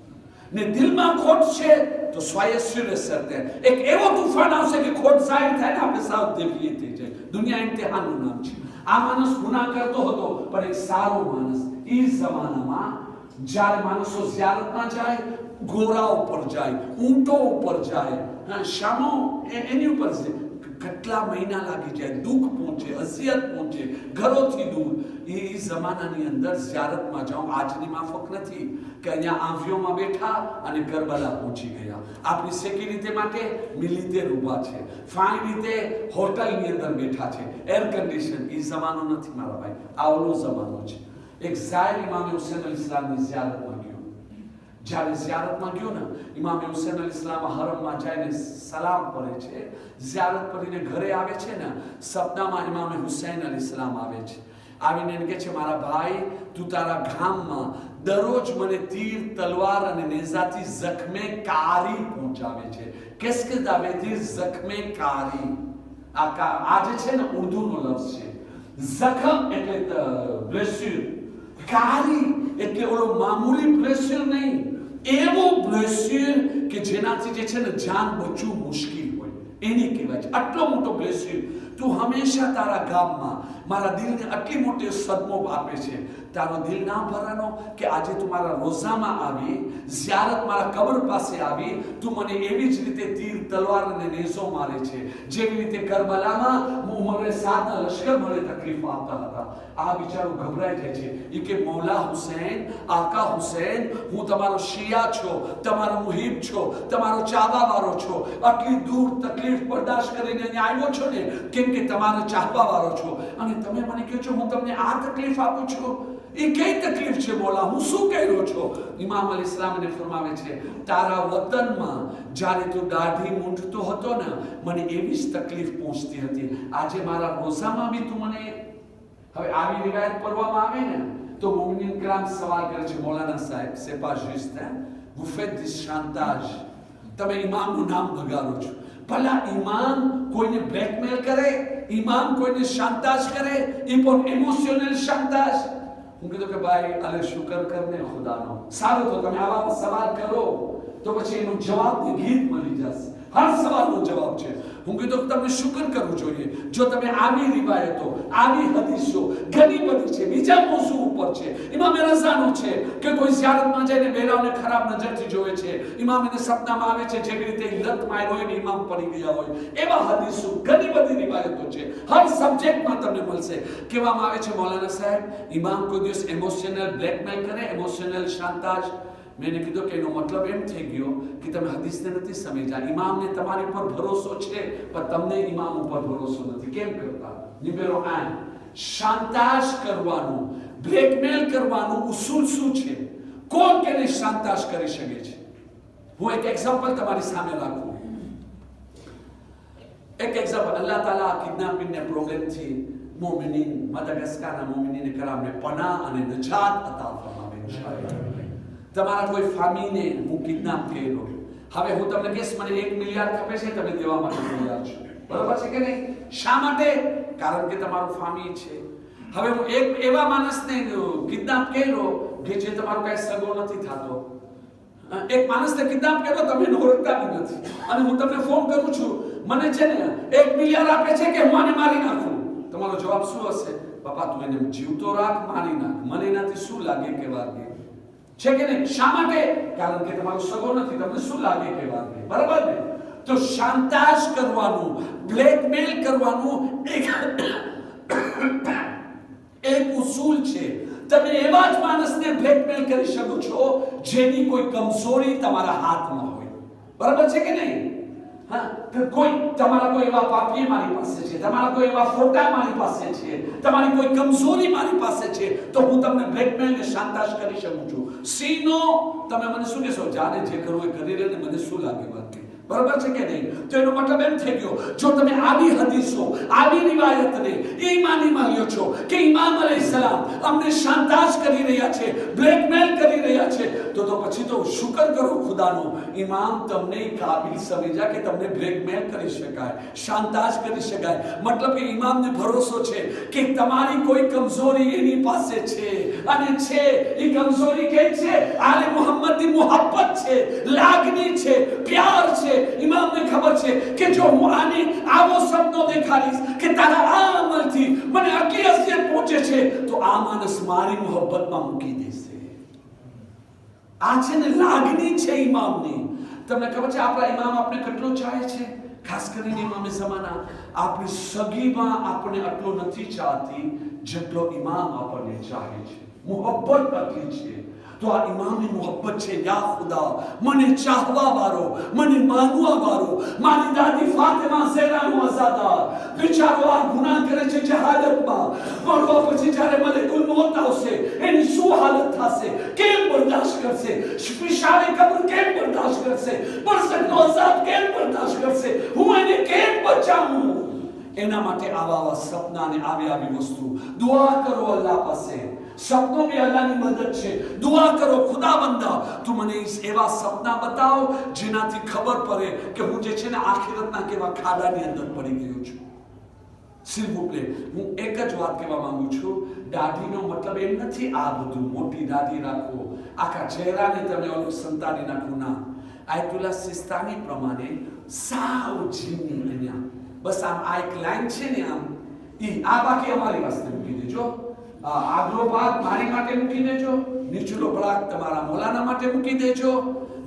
ને દિલમાં ખોટ છે તો સ્વાયસ્ય સરતે એક એવો તૂફાન આવશે કે ખોટ સાહેબ થાય ને આપણે સાવ દેખીએ થઈ જાય. દુનિયા ઇમ્તિહાનનું નામ છે. આ માણસ ગુનાહ કરતો હતો પણ એક સારો માણસ. એ જમાનામાં જ્યારે માણસો ઝિયારતમાં જાય, ઘોડા ઉપર જાય, ઊંટો ઉપર જાય, શામો એની ઉપર છે, કેટલા મહિના લાગી જાય, દુઃખ પહોંચે, અસિયત પહોંચે, ઘરોથી દૂર. એ જમાનાની અંદર ઝિયારતમાં જાઉં આજની માફક નથી કે અહીંયા આંવિયોમાં બેઠા અને કરબલા પહોંચી ગયા. આપણી સેક્યુરિટી માટે મિલિટેર ઊભા છે, ફાઇન રીતે હોટલની અંદર બેઠા છે, એર કન્ડિશન. એ જમાનો નથી મારા ભાઈ, આ ઓલો જમાનો છે. એક ઝાયર ઇમામ હુસૈન અલૈહિસ્સલામની ઝિયારતમાં ગયો. જ્યારે ઝિયારતમાં ગયો ને, ઇમામ હુસૈન અલૈહિસ્સલામ હરમમાં જઈને સલામ કરે છે. ઝિયારત કરીને ઘરે આવે છે ને, સપનામાં ઇમામ હુસૈન અલૈહિસ્સલામ આવે છે. આવીને એને કહે છે મારા ભાઈ, તું તારા ગામમાં દરરોજ મને તીર, તલવાર અને નેઝાથી જખ્મે કારી પહોંચાવે છે. કેસ કે દાવેથી જખ્મે કારી, આ જે છે ને ઉર્દુનો લફ્ઝ છે. જખમ એટલે બ્લેસ્યુર, કારી એટલે ઓલો મામૂલી બ્લેસ્યુર નહીં, એવો બ્લેસ્યુર કે જેનાથી જે છે ને જાન બચવું મુશ્કેલ હોય, એને કહેવાય છે. આટલો મોટો બ્લેસ્યુર. તું હંમેશા તારા ગામમાં મારા દિલને આટલી મોટી સદમો આપે છે, તારો દિલ ના ભરાનો કે આજે તું મારા રોઝામાં આવી, ઝિયારત મારા કબર પાસે આવી, તું મને એવી જ રીતે તીર તલવાર અને નેઝો મારે છે જેવી રીતે કરબલામાં ઉમરે સાદના લશ્કર મને તકલીફ આપતા હતા. આ બિચારો ગભરાઈ જાય છે. એ કે મૌલા હુસૈન, આકા હુસૈન, હું તમારો શિયા છો, તમારો મુહિબ છો, તમારો ચાહવા વાળો છો, આટલી દૂર તકલીફ બર્દાશ્ત કરીને અહીંયા આવ્યો છો ને કેમ કે તમારો ચાહવા વાળો છો, અને તમે મને કહો છો હું તમને આ તકલીફ આપું છું. એ કઈ તકલીફ છે મોલા, હું શું કર્યો છો? ઇમામ અલી ઇસ્લામને ફરમાવે છે, તારા વતનમાં જ્યારે તું દાઢી મૂંઢતો હતો ને મને એવી જ તકલીફ પહોંચતી હતી. આજે મારા રોઝામાં બી તું મને, હવે આવી રિવાયત પઢવામાં આવે ને તો મોમિનીન કરામ સવાલ કરે છે, મૌલાના સાહેબ c'est pas juste, vous faites du chantage, તમે ઇમામનું નામ બગાડો છો. ભલા ઇમામ કોઈને બ્લેકમેલ કરે, ઇમામ કોઈને શાંતાજ કરે, એ પણ ઇમોશનલ શાંતાજ. હું કીધું કે ભાઈ અલે શુકર કરને ખુદાનો, સારું તો તમે આવા સવાલ કરો તો પછી એનો જવાબની ગીત મળી જશે. હર સવાલનો જવાબ છે. હું કીધું કે તમે શુકર કરવું જોઈએ જો તમે આવી રિવાયતો, આવી હદીસો ઘણી બધી છે, બીજા મોસૂ ઉપર છે. ઇમામ રઝાનો છે કે કોઈ ઝિયારતમાં જઈને બેરાઓને ખરાબ નજરથી જોવે છે, ઇમામ એને સપનામાં આવે છે જેવી રીતે લત માર્યો હોય ને ઇમામ પડી ગયા હોય, એવા હદીસો ઘણી બધી રિવાયતો છે. હર સબ્જેક્ટમાં તમને મળશે. કહેવામાં આવે છે મૌલાના સાહેબ ઇમામ કોઈ દિવસ ઇમોશનલ બ્લેકમેલ કરે, ઇમોશનલ શાંતાજ. મેં કીધું કે એનો મતલબ એમ થઈ ગયો કે તમે હદીસને નથી સમજ્યા. ઇમામને તમારી ઉપર ભરોસો છે પણ તમને ઇમામ ઉપર ભરોસો નથી. કેમ કરતા? નિબેરો આન શાંતાજ કરવાનું, બ્લેકમેલ કરવાનું ઉસૂલ શું છે? કોણ કેને શાંતાજ કરી શકે છે? હું એક એક્ઝામ્પલ તમારી સામે રાખું. એક એક્ઝામ્પલ, અલ્લાહ તાલા કિડનેપિંગના પ્રોબ્લેમથી મોમિનીન, મદાગાસ્કારના મોમિનીન કરામને પનાહ અને નજાત અતા ફરમાવે છે. તમારા કોઈ ફામીને હું કિડનેપ કર્યો, હવે હું તમને કહીશ મને 1 મિલિયન ખપે છે, તમે દેવા માટે તૈયાર છો, બરોબર છે કે નહીં? શા માટે? કારણ કે તમારો ફામી છે. હવે હું એક એવા માણસને કિડનેપ કર્યો કે જે તમારો કઈ સગો નથી થતો, એક માણસને કિડનેપ કર્યો તમે ઓળખતા બી નથી, અને હું તમને ફોન કરું છું મને છે ને 1 મિલિયન આપે છે કે હું આને મારી નાખું, તમારો જવાબ શું હશે? બાપા તું એને જીવતો રાખ, મારી નાખ, મને એનાથી શું લાગે કે વાગે છે કે નહીં? શા માટે? કારણ કે તમારો સગો નથી, તમને શું લાગે કે વાગે, બરાબર ને? તો શાંતાજ કરવાનું, બ્લેકમેલ કરવાનું એક ઉસૂલ છે. તમે એવા જ માણસને બ્લેકમેલ કરી શકો છો જેની કોઈ કમજોરી તમારા હાથમાં હોય, બરાબર છે કે નહીં? હા, કોઈ તમારા કોઈ એવા પાપી મારી પાસે છે, તમારા કોઈ એવા ફોટા મારી પાસે છે, તમારી કોઈ કમજોરી મારી પાસે છે, તો હું તમને બ્લેકમેલ ને શાંતાજ કરી શકું છું. સીનો તમે મને શું કહેશો? જાને જે કરવું એ કરી લે ને, મને શું લાગે વાત કે, બરાબર છે કે નહીં? તો એનો મતલબ એમ થઈ ગયો જો તમે આવી હદીસો, આવી રિવાયતને ઈમાની માન્યો છો કે ઇમામ અલૈહિસ્સલામ અમને શાંતાજ કરી રહ્યા છે, બ્લેકમેલ કરી રહ્યા છે, તો પછી તો શુકર કરો ખુદાનો, ઇમામ તમને કાબિલ સમજ્યા કે તમને બ્લેકમેલ કરી શકાય, શાંતાજ કરી શકાય. મતલબ કે ઇમામને ભરોસો છે કે તમારી કોઈ કમજોરી એની પાસે છે, અને છે એ કમજોરી કે છે આલે મુહમ્મદની મોહબ્બત છે, લાગણી છે, પ્યાર છે. ઇમામને ખબર છે કે જો હું આને આવો સપનો દેખાડીશ કે તારા આ અમલથી મને આટલી અસર પહોંચે છે તો આ માણસ મારી મોહબ્બતમાં મૂકી દેશે. આ છે ને લાગણી છે ઇમામની. તમને ખબર છે આપણા ઇમામ આપણે કેટલો ચાહે છે? ખાસ કરીને ઇમામે ઝમાના આપણી સગીમાં આપણે આટલો નથી ચાહતી જેટલો ઇમામ આપણને ચાહે છે. મોહબ્બત આટલી છે. તો આ ઇમામની મોહબ્બત છે. યા ખુદા, મને ચાહવા વાળો, મને માનવા વાળો, મારી દાદી ફાતિમા ઝેરાનો આઝાદા બિચારો આ ગુનાહ કરે છે જહાલતમાં, મરવા પછી જ્યારે મલકુલ મૌત આવશે એની શું હાલત થશે? કેમ બર્દાશ્ત કરશે? શિશાને કબ્ર કેમ બર્દાશ્ત કરશે? બરઝખનો અઝાબ કેમ બર્દાશ્ત કરશે? હું એને કેમ બચાવું? એના માટે આવા સપના અને આવી વસ્તુ દુઆ કરો અલ્લાહ પાસે. સપનો भी અલ્લાહની મદદ છે. દુઆ કરો ખુદાવંદા તું મને એવા સપના બતાવ જેનાથી ખબર પડે કે હું જે છે ને આખિરતના કેવા ખાડાની અંદર પડી ગયો છું. સિર્ફુપલે હું એક જ વાત કહેવા માંગુ છું, દાઢીનો મતલબ એમ નથી આ બધું મોટી દાઢી રાખો, આખા ચહેરાને તમે ઓલું સંતાડી નાખો, ના. આયતુલ્લાહ સિસ્તાની પ્રમાણે સાવ જીની અહીંયા બસ આમ આ એક લાઈન છે ને આમ ઈ આ બાકી અમારી વાસ્તે મૂકી દેજો, આગલો ભાગ મારી માટે મૂકી દેજો, નીચલો ભાગ તમારા મોલાના માટે મૂકી દેજો.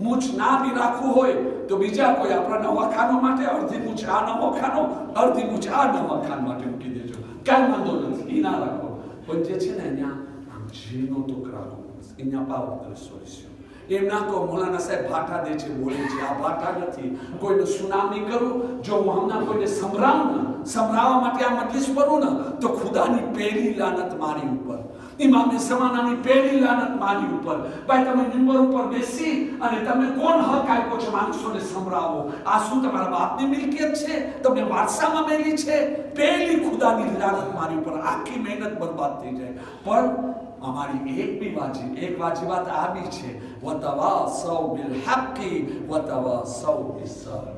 મૂછ ના બી રાખવું હોય તો બીજા કોઈ આપણા નવાખાનો માટે અડધી મૂછ આ નવાખાનો, અડધી મૂછ આ નવાખાન માટે મૂકી દેજો. કાંઈ વાંધો નથી, ઈ ના રાખો. પણ જે છે ને અહીંયા આમ ઝીણો તો રાખો, અહીંયા પાવ સોલ્યુશન. એમ ના કહો મૌલાના સાહેબ ભાટા દે છે, બોલે છે, આ ભાટા નથી. કોઈને સુનામ નહીં કરું. જો હું હમણાં કોઈને સંભળાવવા માટે આ મજલિસ કરું ને તો ખુદાની પહેલી લાનત મારી ઉપર, ઇમામે ઝમાનાની પહેલી લાનત મારી ઉપર. ભાઈ તમે મિંબર ઉપર બેસી અને તમે કોણ હક આપ્યો છે માણસોને સંભળાવો? આ શું તમારા બાપની મિલકિયત છે? તમને વારસામાં મેલી છે? પહેલી ખુદાની લાનત મારી ઉપર. આખી મહેનત બરબાદ થઈ જાય. પણ અમારી એક વાજીબાત આ બી છે, વતવાસૌ બિલ હક્કી વતવાસૌ બિસ સબ્ર.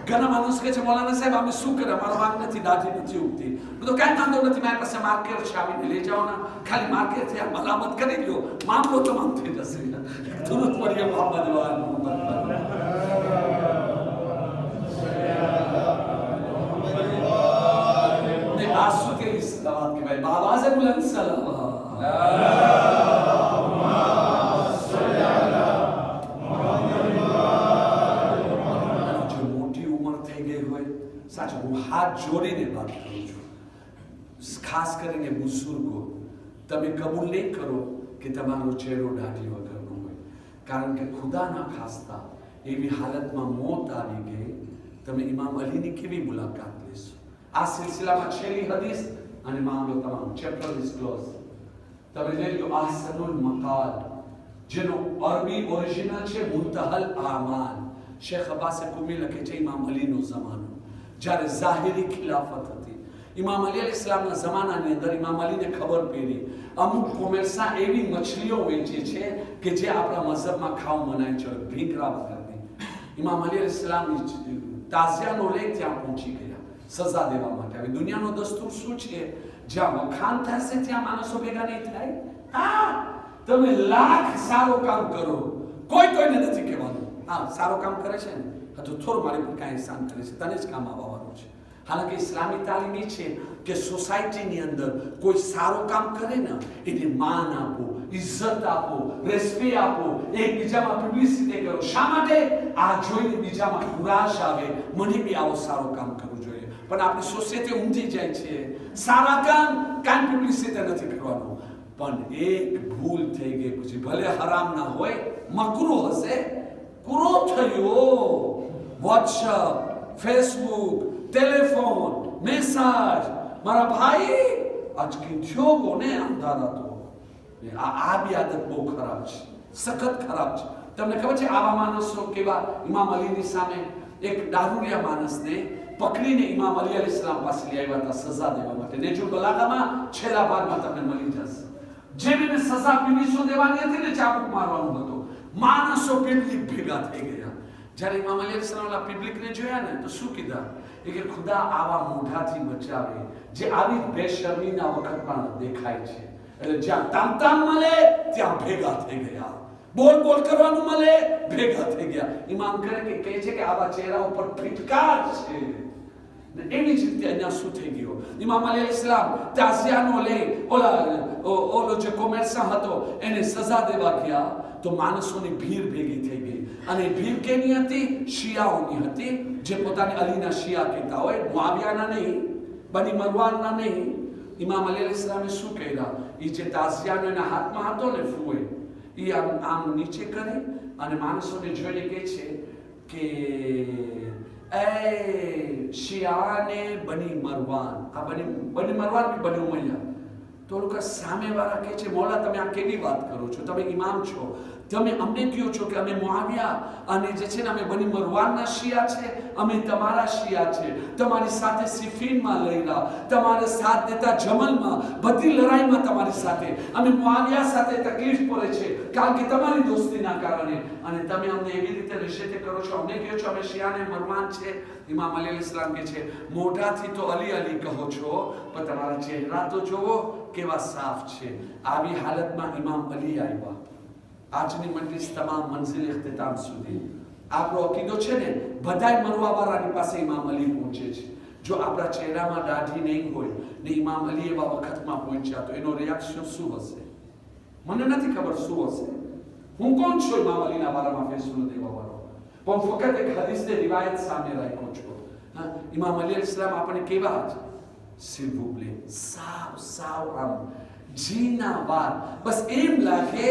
ઘણા માણસ કહે છે મૌલાના સાહેબ અમે શું કરે, અમારો માંગ નથી, દાઢી નથી ઉગતી. બધું કાંઈ વાંધો નથી, મારી પાસે માર્કેટ છે, આવીને લઈ જાઓ ને. ખાલી માર્કેટ થી મલામત કરી લો, મામલો તમામ થઈ જશે. તુરંત પડીએ મોહમ્મદ વાળનું ને આસુ કે સલાવત કે ભાઈ બાબા से बुलंद सलावत. સાચું હું હાથ જોડીને વાત કરું છું, ખાસ કરીને બુઝુર્ગો, તમે કબૂલ નહીં કરો કે તમારો ચહેરો દાઢી વગરનો હોય. કારણ કે ખુદા ના ખાસ્તા એવી હાલતમાં મોત આવી ગઈ, તમે ઇમામ અલીની કેવી મુલાકાત લેશો? આ સિલસિલામાં છેલ્લી હદીસ અને મામલો તમામ ચેપ્ટર ઇઝ ક્લોઝ. તમે લઈ લો આહસનુલ મકાલ, જેનો અરબી ઓરિજિનલ છે મુંતહલ આમાલ. શેખ અબ્બાસે કુમી લખે છે ઇમામ અલીનો જમાનો, જ્યારે ઝાહિરી ખિલાફત હતી. ઇમામ અલી અલૈહિસ્સલામના જમાનાની અંદર ઇમામ અલીને ખબર પડી અમુક કોમેર્સા એવી મછલીઓ વેચે છે કે જે આપણા મઝહબમાં ખાવા મનાય છે, ભીંકરા વગરની. ઇમામ અલી અલૈહિસ્સલામની તાઝિયાનો લેખ ત્યાં પહોંચી ગયા સજા દેવા માટે. હવે દુનિયાનો દસ્તુર શું છે? જ્યાં વખાણ થશે ત્યાં માણસો ભેગા નહીં થાય. હા, તમે લાખ સારો કામ કરો, કોઈને નથી કહેવાનું હા સારો કામ કરે છે ને, તો થોડું મારી પર કાંઈ એહસાન કરે છે, તને જ કામ આવવાનું છે. હાલાકી ઇસ્લામી તાલીમ એ છે કે સોસાયટીની અંદર કોઈ સારું કામ કરે ને એને માન આપો, ઇજ્જત આપો, રેસ્પેક્ટ આપો, એકબીજામાં પબ્લિસિટી કરો. શા માટે? આ જોઈને બીજામાં ખુરાશ આવે, મને બી આવો સારું કામ કરવું જોઈએ. પણ આપણી સોસાયટી ઊંધી જાય છે. સારા કામ કાંઈ પબ્લિસિટી નથી કરવાનું. પણ એક ભૂલ થઈ ગઈ પછી ભલે હરામ ના હોય, મકરૂહ હશે, પૂરો થયો. વોટ્સઅપ, ફેસબુક, ટેલિફોન, મેસેજ, મારા ભાઈ આજકી થયો ગોને અંધારા તો. આ બી આદત બહુ ખરાબ છે, સખત ખરાબ છે. તમને ખબર છે આવા માણસો કેવા? ઇમામ અલીની સામે એક દારૂડિયા માણસને પકડીને ઇમામ અલી અલૈહિસ્સલામ પાસે લઈ આવ્યા હતા સજા દેવા માટે. નેજુલ બલાગામાં છેલ્લા ભાગમાં તમને મળી જશે. જેને સજા પીડીસો દેવાની હતી ને, ચાબુક મારવાનું હતું, માણસો પીપલિક ભેગા થઈ ગયા. જ્યારે ઇમામ અલી અલૈહિસ્સલામ પીપલિકને જોયા ને તો શું કીધા? એ કે ખુદા આવા મોઢાથી બચાવે જે આવી બેશર્મીના વખતમાં દેખાય છે. એટલે જ્યાં તામ મળે ત્યાં ભેગા થઈ ગયા, બોલ કરવાનું મળે ભેગા થઈ ગયા. ઇમામ કહે છે કે આવા ચહેરા ઉપર ફિટકાર છે. એવી જ રીતે અહીંયા શું થઈ ગયો? ઇમામ અલી અલૈહિસ્સલામ તાઝિયાનો લઈ ઓલો જે કોમેર્સા હતો એને સજા દેવા ગયા તો માણસોની ભીડ ભેગી થઈ ગઈ. અને ભીડ કેની હતી? શિયાઓની હતી, જે પોતાને અલીના શિયા કહેતા હોય, મુઆવિયાના નહીં, બની મરવાનના નહીં. ઇમામ અલી અલૈહિસ્સલામે શું કર્યા? એ જે તાઝિયાનો એના હાથમાં હતો ને ફૂએ, એ આમ નીચે કરી અને માણસોને જોઈને કહે છે કે એ શિયાને બની મરવાન. આ બની મરવાન બી બની ઉમૈયા. તો લોકો સામેવાળા કહે છે મૌલા તમે આ કેવી વાત કરો છો? તમે ઇમામ છો, તમે અમને કહો છો કે અમે મુઆવિયા અને જે છે ને અમે બની મરવાનના શિયા છે, અમે તમારા શિયા છે, તમારી સાથે સિફીનમાં લડ્યા, તમારે સાથ દેતા જમલમાં, બધી લડાઈમાં તમારી સાથે. અમે મુઆવિયા સાથે તકલીફ પડે છે કારણ કે તમારી દોસ્તીના કારણે, અને તમે અમને એવી રીતે નિષેધ કરો છો, અમને કહો છો અમે શિયાને મરવાન છે. ઇમામ અલી અલૈહિસ્સલામ કહે છે મોઢાથી તો અલી અલી કહો છો, પણ તમારા ચહેરા તો જોવો કેવા સાફ છે. આવી હાલતમાં ઇમામ અલી આવ્યા. આજની મજલિસ તમામ મંઝિલ ઇખ્તિતામ સુધી આપણો અકીદો છે ને, બધાય મરવાવાળાની પાસે ઇમામ અલી પહોંચે છે. જો આપણા ચહેરામાં દાઢી નહીં હોય ને ઇમામ અલી એવા વખતમાં પહોંચ્યા તો એનો રિએક્શન શું હશે? મને નથી ખબર શું હશે. હું કોણ છું ઇમામ અલીના બારામાં ફેસલો દેવા વાળો? પણ ફક્ત એક હદીસની રિવાયત સામે રાખ્યો છું. હા, ઇમામ અલી અલૈહિસ્સલામ આપણે કેવા જ સિર્ફુબલે સાવ આમ જીના વાર બસ એમ લાગે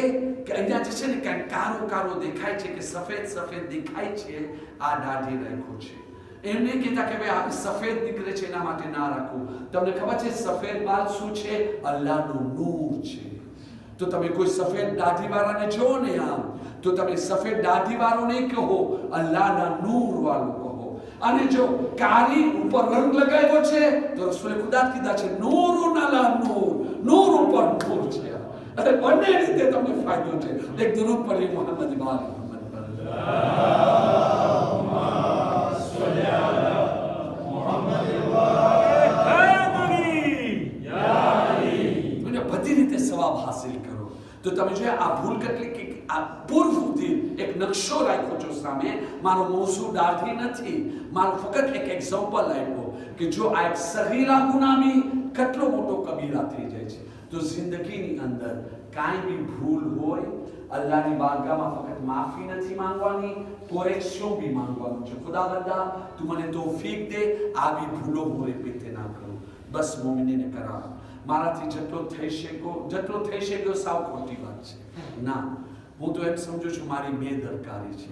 કે અહીંયા જે છે ને કંઈક કારો દેખાય છે કે સફેદ દેખાય છે, આ દાઢી રાખ્યો છે. એમ નહીં કહેતા કે ભાઈ આ સફેદ નીકળે છે એના માટે ના રાખવું. તમને ખબર છે સફેદ બાલ શું છે? અલ્લાહનું નૂર છે. તો તમે કોઈ સફેદ દાઢી વાળાને જો ને આમ તો તમે સફેદ દાઢી વાળો નહીં કહો, અલ્લાહના નૂર વાળો કહો. અને જો કાળી ઉપર રંગ લગાવ્યો છે તો રસૂલે ખુદા કીધા છે નૂરુન અલા નૂર ઉપર નૂર છે. અને બંને રીતે તમને ફાયદો છે. એક દરૂદ પઢી મોહમ્મદ વાલે મોહમ્મદ પર બધી રીતે સવાબ હાસિલ કરો. તો તમે જો આ ભૂલ કેટલી કે આ પૂર્વથી એક નકશો રાખ્યો છો સામે. મારો મોસુ દાઢી નથી, મારો ફક્ત એક એક્ઝામ્પલ આપ્યો કે જો આ એક સગીરા ગુનાહ બી કેટલો મોટો કબીરા થઈ જાય છે. તો જિંદગીની અંદર કાંઈ બી ભૂલ હોય અલ્લાહની બારગાહમાં ફક્ત માફી નથી માંગવાની, કોરેક્શન બી માંગવાનું છે. ખુદાવંદા તું મને તૌફીક દે આવી ભૂલો હું રિપીટ ના કરું. બસ મોમિનીને કરાવ. મારાથી જેટલો થઈ શક્યો સાવ ખોટી વાત છે. ના, હું તો એમ સમજુ છું મારી બેદરકારી છે.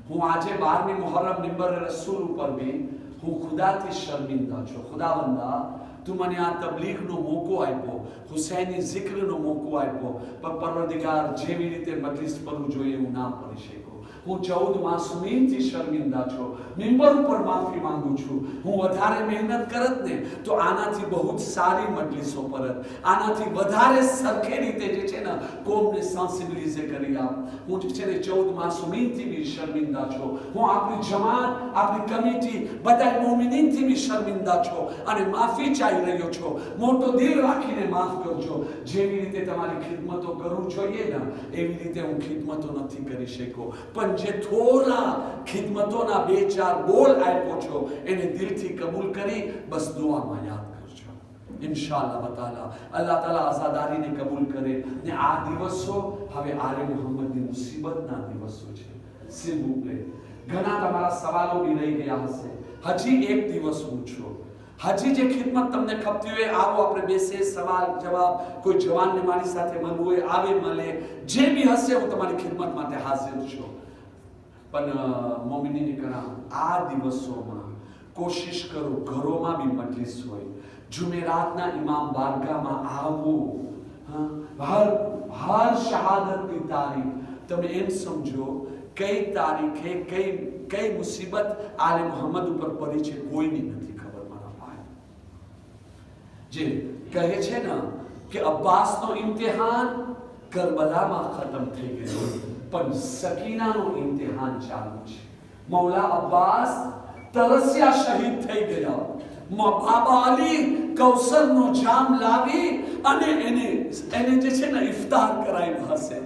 હું આજે 12મી મુહર્રમ મિંબરે રસૂલ ઉપર બી હું ખુદાથી શર્મિંદા છું. ખુદાવંદા તું મને આ તબલીગનો મોકો આપ્યો, હુસૈની ઝિક્રનો મોકો આપ્યો, પણ પરવરદિગાર જેવી રીતે મજલિસ પડવું જોઈએ હું ના પડી શક્યો. હું 14 માસૂમીનથી શર્મિંદા છું. મિંબર ઉપર માફી માંગુ છું. હું વધારે મહેનત કરત ને તો આનાથી બહુ જ સારી મજલિસો પરત, આનાથી વધારે સરખી રીતે જે છે ને કોમને સેન્સિબિલાઇઝ કરી આપ. હું જે છે ને 14 માસૂમીનથી બી શર્મિંદા છું. હું આપણી જમાત, આપણી કમિટી, બધા મોમિનીનથી બી શર્મિંદા છું અને માફી ચાહી રહ્યો છું. મોટો દિલ રાખીને માફ કરજો. જેવી રીતે તમારી ખિદમતો કરવું જોઈએ ને એવી રીતે હું ખિદમતો નથી કરી શક્યો. પણ જે થોડા ખિદમતોના 2-4 બોલ આપ્યો છો એને દિલથી કબૂલ કરી બસ દુઆમાં યાદ કરજો. ઇન્શાઅલ્લાહ તાલા અલ્લાહ તાલા આઝાદારીને કબૂલ કરે. ને આ દિવસો હવે આલે મુહમ્મદની મુસીબતના દિવસો છે. સિર્ફુબલે ઘણા તમારા સવાલો બી રહી ગયા હશે. હજી એક દિવસ હું છું. હજી જે ખિદમત તમને ખપતી હોય આવો આપણે બેસે, સવાલ જવાબ, કોઈ જવાનને મારી સાથે મળવું હોય આવે મળે, જે બી હશે હું તમારી ખિદમત માટે હાજર છું. પણ મોમિનીને કરામ આ દિવસોમાં કોશિશ કરો ઘરોમાં બી મજલિસ હોય, જુમેરાતના ઇમામ બારગાહમાં આવો. હર શહાદતની તારીખ તમે એમ સમજો કઈ તારીખે કઈ મુસીબત આલે મુહમ્મદ ઉપર પડી છે કોઈની નથી ખબર. મારા ભાઈ જે કહે છે ને કે અબ્બાસનો ઇમ્તિહાન કરબલામાં ખતમ થઈ ગયો પણ સકીનાનો ઇમ્તિહાન ચાલુ છે. મૌલા અબ્બાસ તરસ્યા શહીદ થઈ ગયા. બાબા અલી કૌસરનો જામ લાવી અને એને જે છે ને ઇફતાર કરાવ્યો હશે.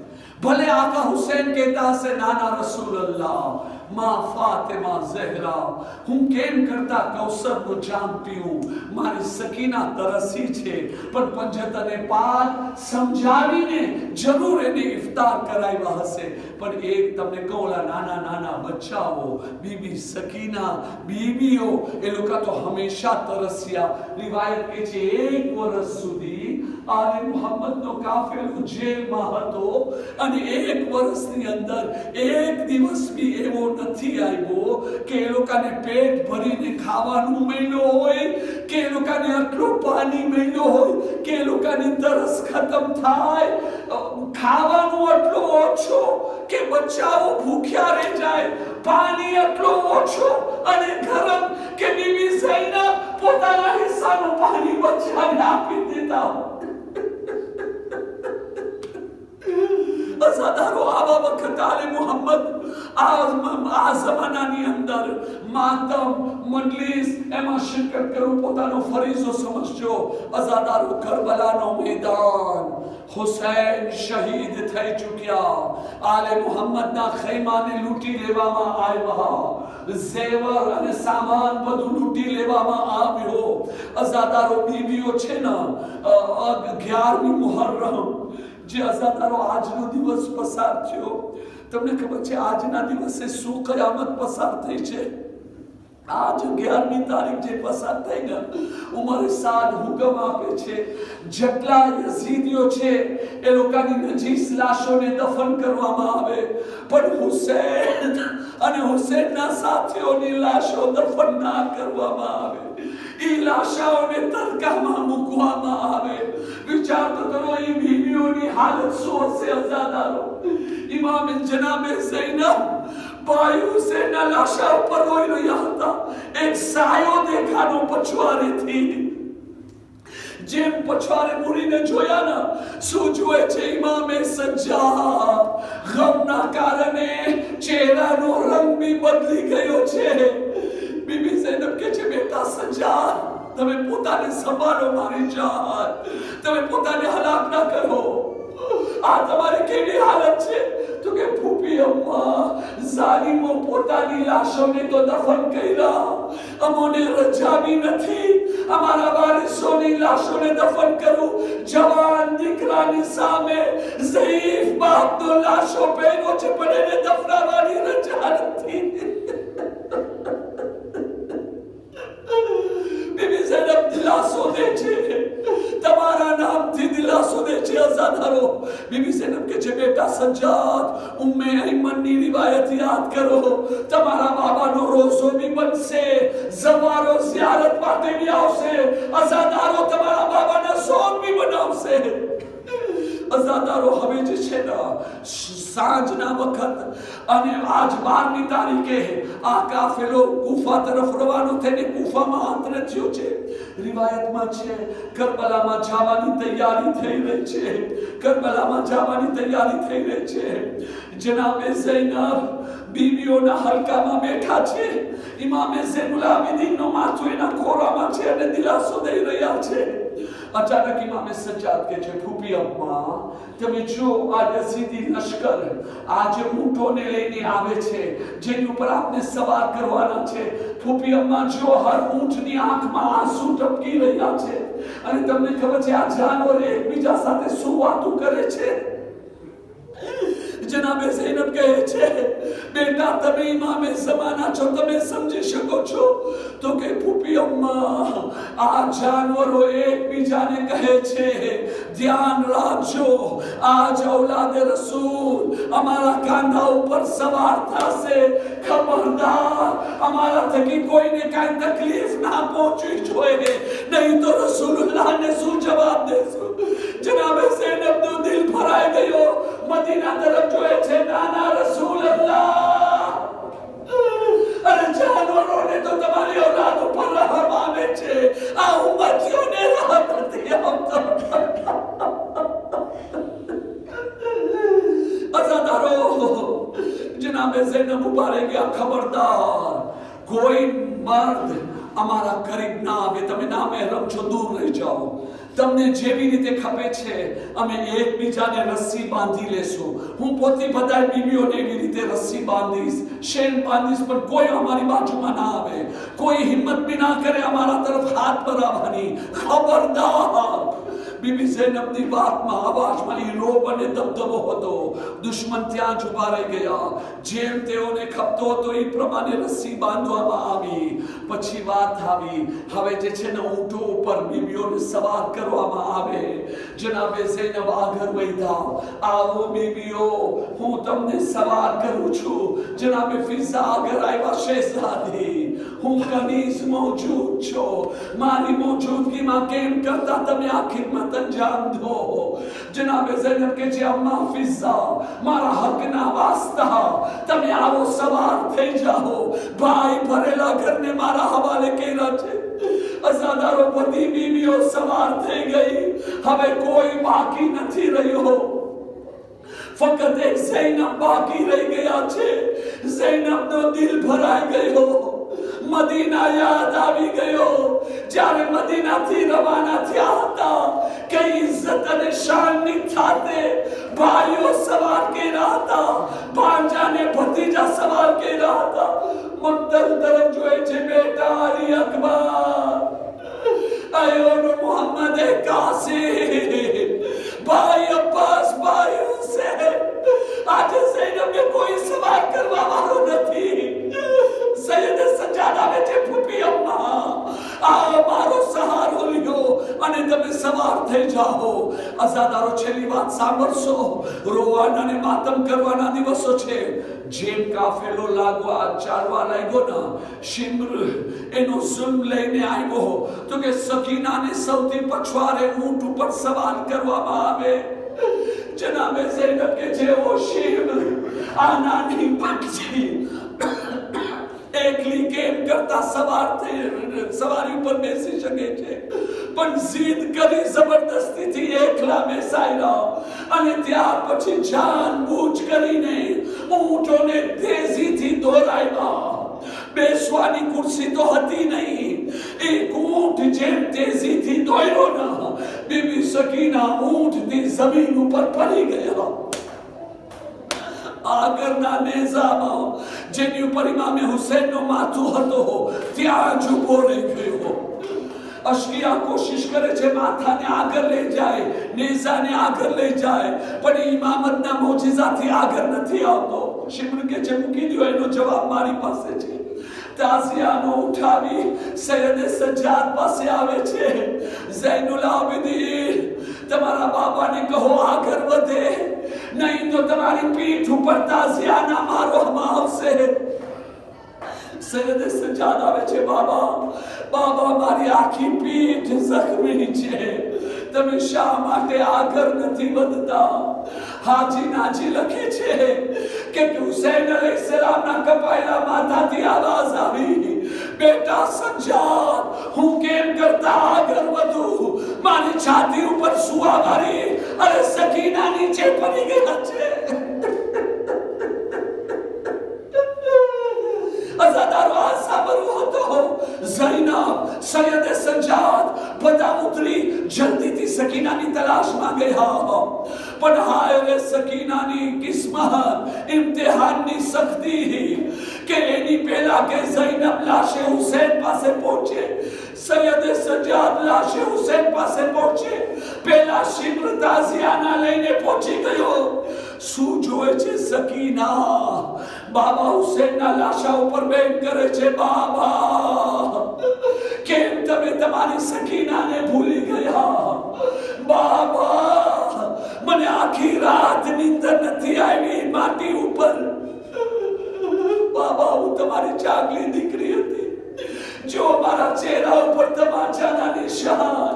ભલે આકા હુસૈન કહેતા હશે નાના રસૂલલ્લાહ માં ફાતિમા ઝહરા હું કેમ કરતા કૌસરનો જામ પીઉં, મારી સકીના તરસી છે. પણ પંજતને પાક સમજાવીને જરૂર એને ઇફતાર કરાવ્યા હશે. પણ એક તમને કહું નાના બચ્ચાઓ, બીબી સકીના, બીબીઓ એ લોકો તો હંમેશા તરસ્યા. રિવાયત કે છે 1 વર્ષ સુધી આલે મુહમ્મદનો કાફિલો જેલમાં હતો અને 1 વર્ષની અંદર એક દિવસ બી એવો નથી આવ્યો કે એ લોકોને પેટ ભરીને ખાવાનું મળ્યો હોય, કે એ લોકોને આટલું પાણી મળ્યો હોય, કે એ લોકોની તરસ ખતમ થાય. ખાવાનું આટલું ઓછું કે બચ્ચાઓ ભૂખ્યા રહી જાય, પાણી આટલું ઓછું અને ગરમ કે બીબી ઝૈનબ પોતાના હિસ્સાનું પાણી બચ્ચાને આપી દેતા હોય. અઝાદારો આવા વખત આલે મુહમ્મદ આ જમાનાની અંદર માતમ મજલિસ એમાં શિરકત કરવું પોતાનો ફરીજો સમજજો. અઝાદારો કરબલાનો મેદાન હુસૈન શહીદ થઈ ચૂક્યા. આલે મુહમ્મદના ખૈમાને લૂંટી લેવામાં આવ્યા. ઝેવર અને સામાન બધું લૂંટી લેવામાં આવ્યો. અઝાદારો બીવીઓ છે ને 11મી મુહર્રમ જે અઝાદારો આજનો દિવસ પસાર થયો. તમને ખબર છે આજના દિવસે શું કયામત પસાર થઈ છે? आज 11મી તારીખ જે પસાર થઈ ને ઉમર સાદ હુકમ આપે છે જેટલા યઝીદીઓ છે એ લોકોની નજીસ લાશોને દફન કરવામાં આવે, પણ હુસૈન અને હુસૈનના સાથીઓની લાશો દફન ના કરવામાં આવે. એ લાશોને તડકામાં મૂકવામાં આવે. વિચાર તો કરો એ બીવીઓની હાલત શું હશે અઝાદારો. ઇમામ જનાબે ઝૈનબ ભાઈ હુસૈનના લાશા ઉપર રોઈ રહ્યા હતા. એક સાયો દેખાનો પછવારેથી. જેમ પછવારે મુડીને જોયા ને શું જુએ છે ઇમામે સજ્જાદ. ગમના કારણે ચહેરાનો રંગ બી બદલી ગયો છે. બીબી ઝૈનબ કહે છે બેટા સજ્જાદ તમે પોતાને સંભાળો મારી જાન, તમે પોતાને હલાક ના કરો. આ તમારી કેવી હાલત છે? તો કે ફૂફી અમ્મા ઝાલિમો પોતાની લાશોને તો દફન કર્યા, અમોને રજા બી નથી અમારા વારિસોની લાશોને દફન કરું. જવાન દીકરાની સામે ઝઈફ બાપનો લાશો પહેર્યો છે પણ એને દફનાવવાની રજા નથી. બીબી ઝૈનબ દિલાસો દે છે, તમારા નામથી દિલાસો દે છે અઝાદારો. બીબી ઝૈનબ કે છે બેટા સજ્જાદ ઉમ્મે અયમનની રિવાયત યાદ કરો. તમારા બાબાનો રોઝો બી બનશે, ઝવારો ઝિયારત માટે બી આવશે. અઝાદારો તમારા બાબાના સોગ બી બનાવશે. અઝાદારો હવે જે છે ને સાંજના વખત અને આજ 12મી તારીખે આ કાફેલો કુફા તરફ રવાનો થઈને કુફામાં આંતરે થયો છે. રિવાયતમાં છે કરબલામાં જવાની તૈયારી થઈ રહી છે. કરબલામાં જવાની તૈયારી થઈ રહી છે. જનાબે ઝૈનબ બીવીઓના હલકામાં બેઠા છે. ઇમામે ઝૈનુલ આબિદીનનો માથું એના ખોરામાં છે અને દિલાસો દઈ રહ્યા છે. અચાનક ઇમામે સજ્જાદ કે છે ફૂફી અમ્મા તમે જો આ યઝીદી લશ્કર આજે ઊંટોને લઈને આવે છે જેની ઉપર આપને સવાર કરવાના છે. ફૂફી અમ્મા જો હર ઊંટની આંખમાં આંસુ ટપકી રહ્યા છે અને તમને ખબર છે આ જાનવર એકબીજા સાથે શું વાતો કરે છે. જનાબે ઝૈનબ કહે છે બેટા તમે ઇમામે ઝમાના છો, તમે સમજી શકો છો. તો કે ફૂફી અમ્મા આ જાનવરો એકબીજાને કહે છે ધ્યાન રાખજો આજ ઔલાદે રસૂલ અમારા કાંધા ઉપર સવાર થશે. ખબરદાર અમારા થકી કોઈને કાંઈ તકલીફ ના પહોંચવી જોઈએ, નહીં તો રસૂલુલ્લાહને શું જવાબ દેશું. જનાબે ઝૈનબનો દિલ ભરાઈ ગયો. મદીના તરફ જોએ છે નાના રસૂલલ્લાહ અરે જાનવરોને તો તમારી ઔલાદ ઉપર રહમ આવે છે, આ ઉમ્મતીઓને રહમ નથી આવતો. અઝાદારો જનાબે ઝૈનબ ઉભારે ગયા ખબરદાર કોઈ મર્દ અમારા કરીબ ના આવે. તમે નામહેરમ છો દૂર રહી જાઓ. તમને જેવી રીતે ખપે છે અમે એકબીજાને રસ્સી બાંધી લેશું. હું પોતે બધાય બીવીઓને એવી રીતે રસ્સી બાંધીશ, શેન બાંધીશ, પણ કોઈ અમારી બાજુમાં ના આવે. કોઈ હિંમત બી ના કરે અમારા तरफ હાથ બરાવવાની. ખબરદાર. બીબી ઝૈનબની વાતમાં અવાજમાં એ રોબ અને દબદબો હતો. દુશ્મન ત્યાં જ ઉભા રહી ગયા. જેમ તેઓને ખપતો હતો એ પ્રમાણે રસ્સી બાંધવામાં આવી. પછી વાત આવી હવે જે છે ને ઊંટો ઉપર બીવીઓને સવાર કરવામાં આવે. જનાબે ઝૈનબ આગળ વધ્યા. આવો બીવીઓ હું તમને સવાર કરું છું. જનાબે ફિઝા આગળ આવ્યા. શહેઝાદી હું કનીઝ મોજૂદ છો, મારી મોજૂદગીમાં કેમ કરતા તમે આ ખિદમત અંજામ દો. જનાબે ઝૈનબ કે છે અમ્મા ફિઝા મારા હકના વાસ્તા તમે આવો સવાર થઈ જાઓ. ભાઈ ભરેલા ઘરને મારા હવાલે કર્યા છે. અઝાદારો બધી બીવીઓ સવાર થઈ ગઈ. હવે કોઈ બાકી નથી રહ્યો. ફક્ત એક ઝૈનબ બાકી રહી ગયા છે. ઝૈનબનો દિલ ભરાઈ ગયો. મદીના યાદ આવી ગયો. જ્યારે મદીનાથી રવાના થયા હતા કઈ ઇજ્જત અને શાનની छाते भाइयों सवार के रहा था, भांजा ने भतीजा सवार के रहा था। मुद्दल तरफ जो है बेटा अली अकबर आयो मोहम्मद कासिम भाई अब्बास भाई हुसैन आज ज़ैनब ने कोई सवार करवा वालो નથી। સૈયદ સજાદા વેચે ફૂફી અમ્મા આ મારો સહારો લ્યો અને તમે સવાર થઈ જાઓ। અઝાદારો છેલ્લી વાત સાંભળશો, રોવાના ને માતમ કરવાના દિવસો છે। જેમ કાફેલો લાગવા ચાલવા લાગ્યો ના, શિમ્ર એનો ઝુલ્મ લઈને આવ્યો તો કે સકીનાને સૌથી પછવારે ઊંટ ઉપર સવાર કરવામાં આવે। જનાબે ઝૈનબ કે જેવો શિમ્ર આનાની પક્ષી એકલી કેમ કરતા સવારી ઉપર બેસી શકે છે, પણ જીદ કરી જબરદસ્તીથી એકલા બેસાડ્યા અને ત્યાર પછી જાનબૂਝ કરીને ઊંટોને તેજીથી દોરાવ્યા। બેસવાની ખુરશી તો હતી નહીં, એક ઊંટ જેમ તેજીથી દોડ્યો ના, બીબી સકીના ઊંટથી જમીન ઉપર પડી ગયા। આગળના નેઝામાં જેની ઉપર ઇમામે હુસૈનનો માથું હતો ત્યાં જ ઊભો રહી ગયો। અશ્કિયા કોશિશ કરે છે માથાને આગળ લઈ જાય, નેઝાને આગળ લઈ જાય, પણ ઇમામતના મોજીઝાથી આગળ નથી આવતો। શિમ્ર કે છે મૂકી દો, એનો જવાબ મારી પાસે છે। તાઝિયાનો ઉઠાવી સૈયદ સજ્જાદ પાસે આવે છે। ઝૈનુલ આબિદીન તમારા બાબાને કહો આગળ વધે, नहीं तो तुम्हारी पीठ ऊपर ताजियाना मारो आवશે। સૈયદ સજ્જાદ આવે છે, બાબા બાબા મારી આખી પીઠ જખમી છે, તમે શા માટે આગળ નથી વધતા? હાજી નાજી લખે છે કે હુસૈન અલૈહિસ્સલામના કપાયેલા માથાથી આવાજ આવી, બેટા સજ્જાદ હું કેમ કરતા આગળ વધું? મારી છાતી ઉપર સુવાવારી અરે સકીના નીચે પડી ગયા છે। અઝાદારો આ સાંભળવું હતો। ઝૈનબ સૈયદ સજ્જાદ બધા ઉતરી જલ્દીથી સકીનાની તલાશમાં ગયા, પણ હાય રે સકીનાની કિસ્મત ઇમ્તિહાનની સખ્તી કે એની પહેલા કે ઝૈનબ લાશે હુસૈન પાસે પહોંચે। સૈયદ સજ્જાદ લાશે હુસૈન પાસે પહોંચે પહેલા શિમ્ર તાઝિયાના લઈને પહોંચી ગયો। શું જોવે છે સકીના? બાબા હુસૈનના લાશા ઉપર બેન કરે છે, બાબા કેમ તમે તમારી સકીનાને ભૂલી ગયા? બાબા મને આખી રાત નીંદર નથી આવી માટી ઉપર। બાબા હું તમારી ચાગલી દીકરી હતી, જો મારા ચહેરા ઉપર તમાચાના નિશાન।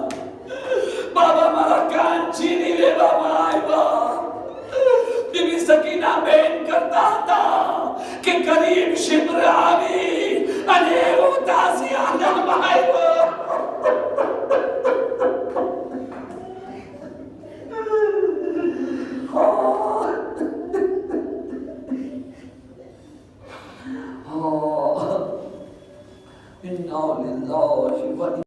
બાબા મારા કાન ચીરી લેવામાં આવ્યા। बीबी सकीना बेन करता था कि करीब शिम्र आवी अने वो ताज़ियाना मायरो। इन्ना लिल्लाहि व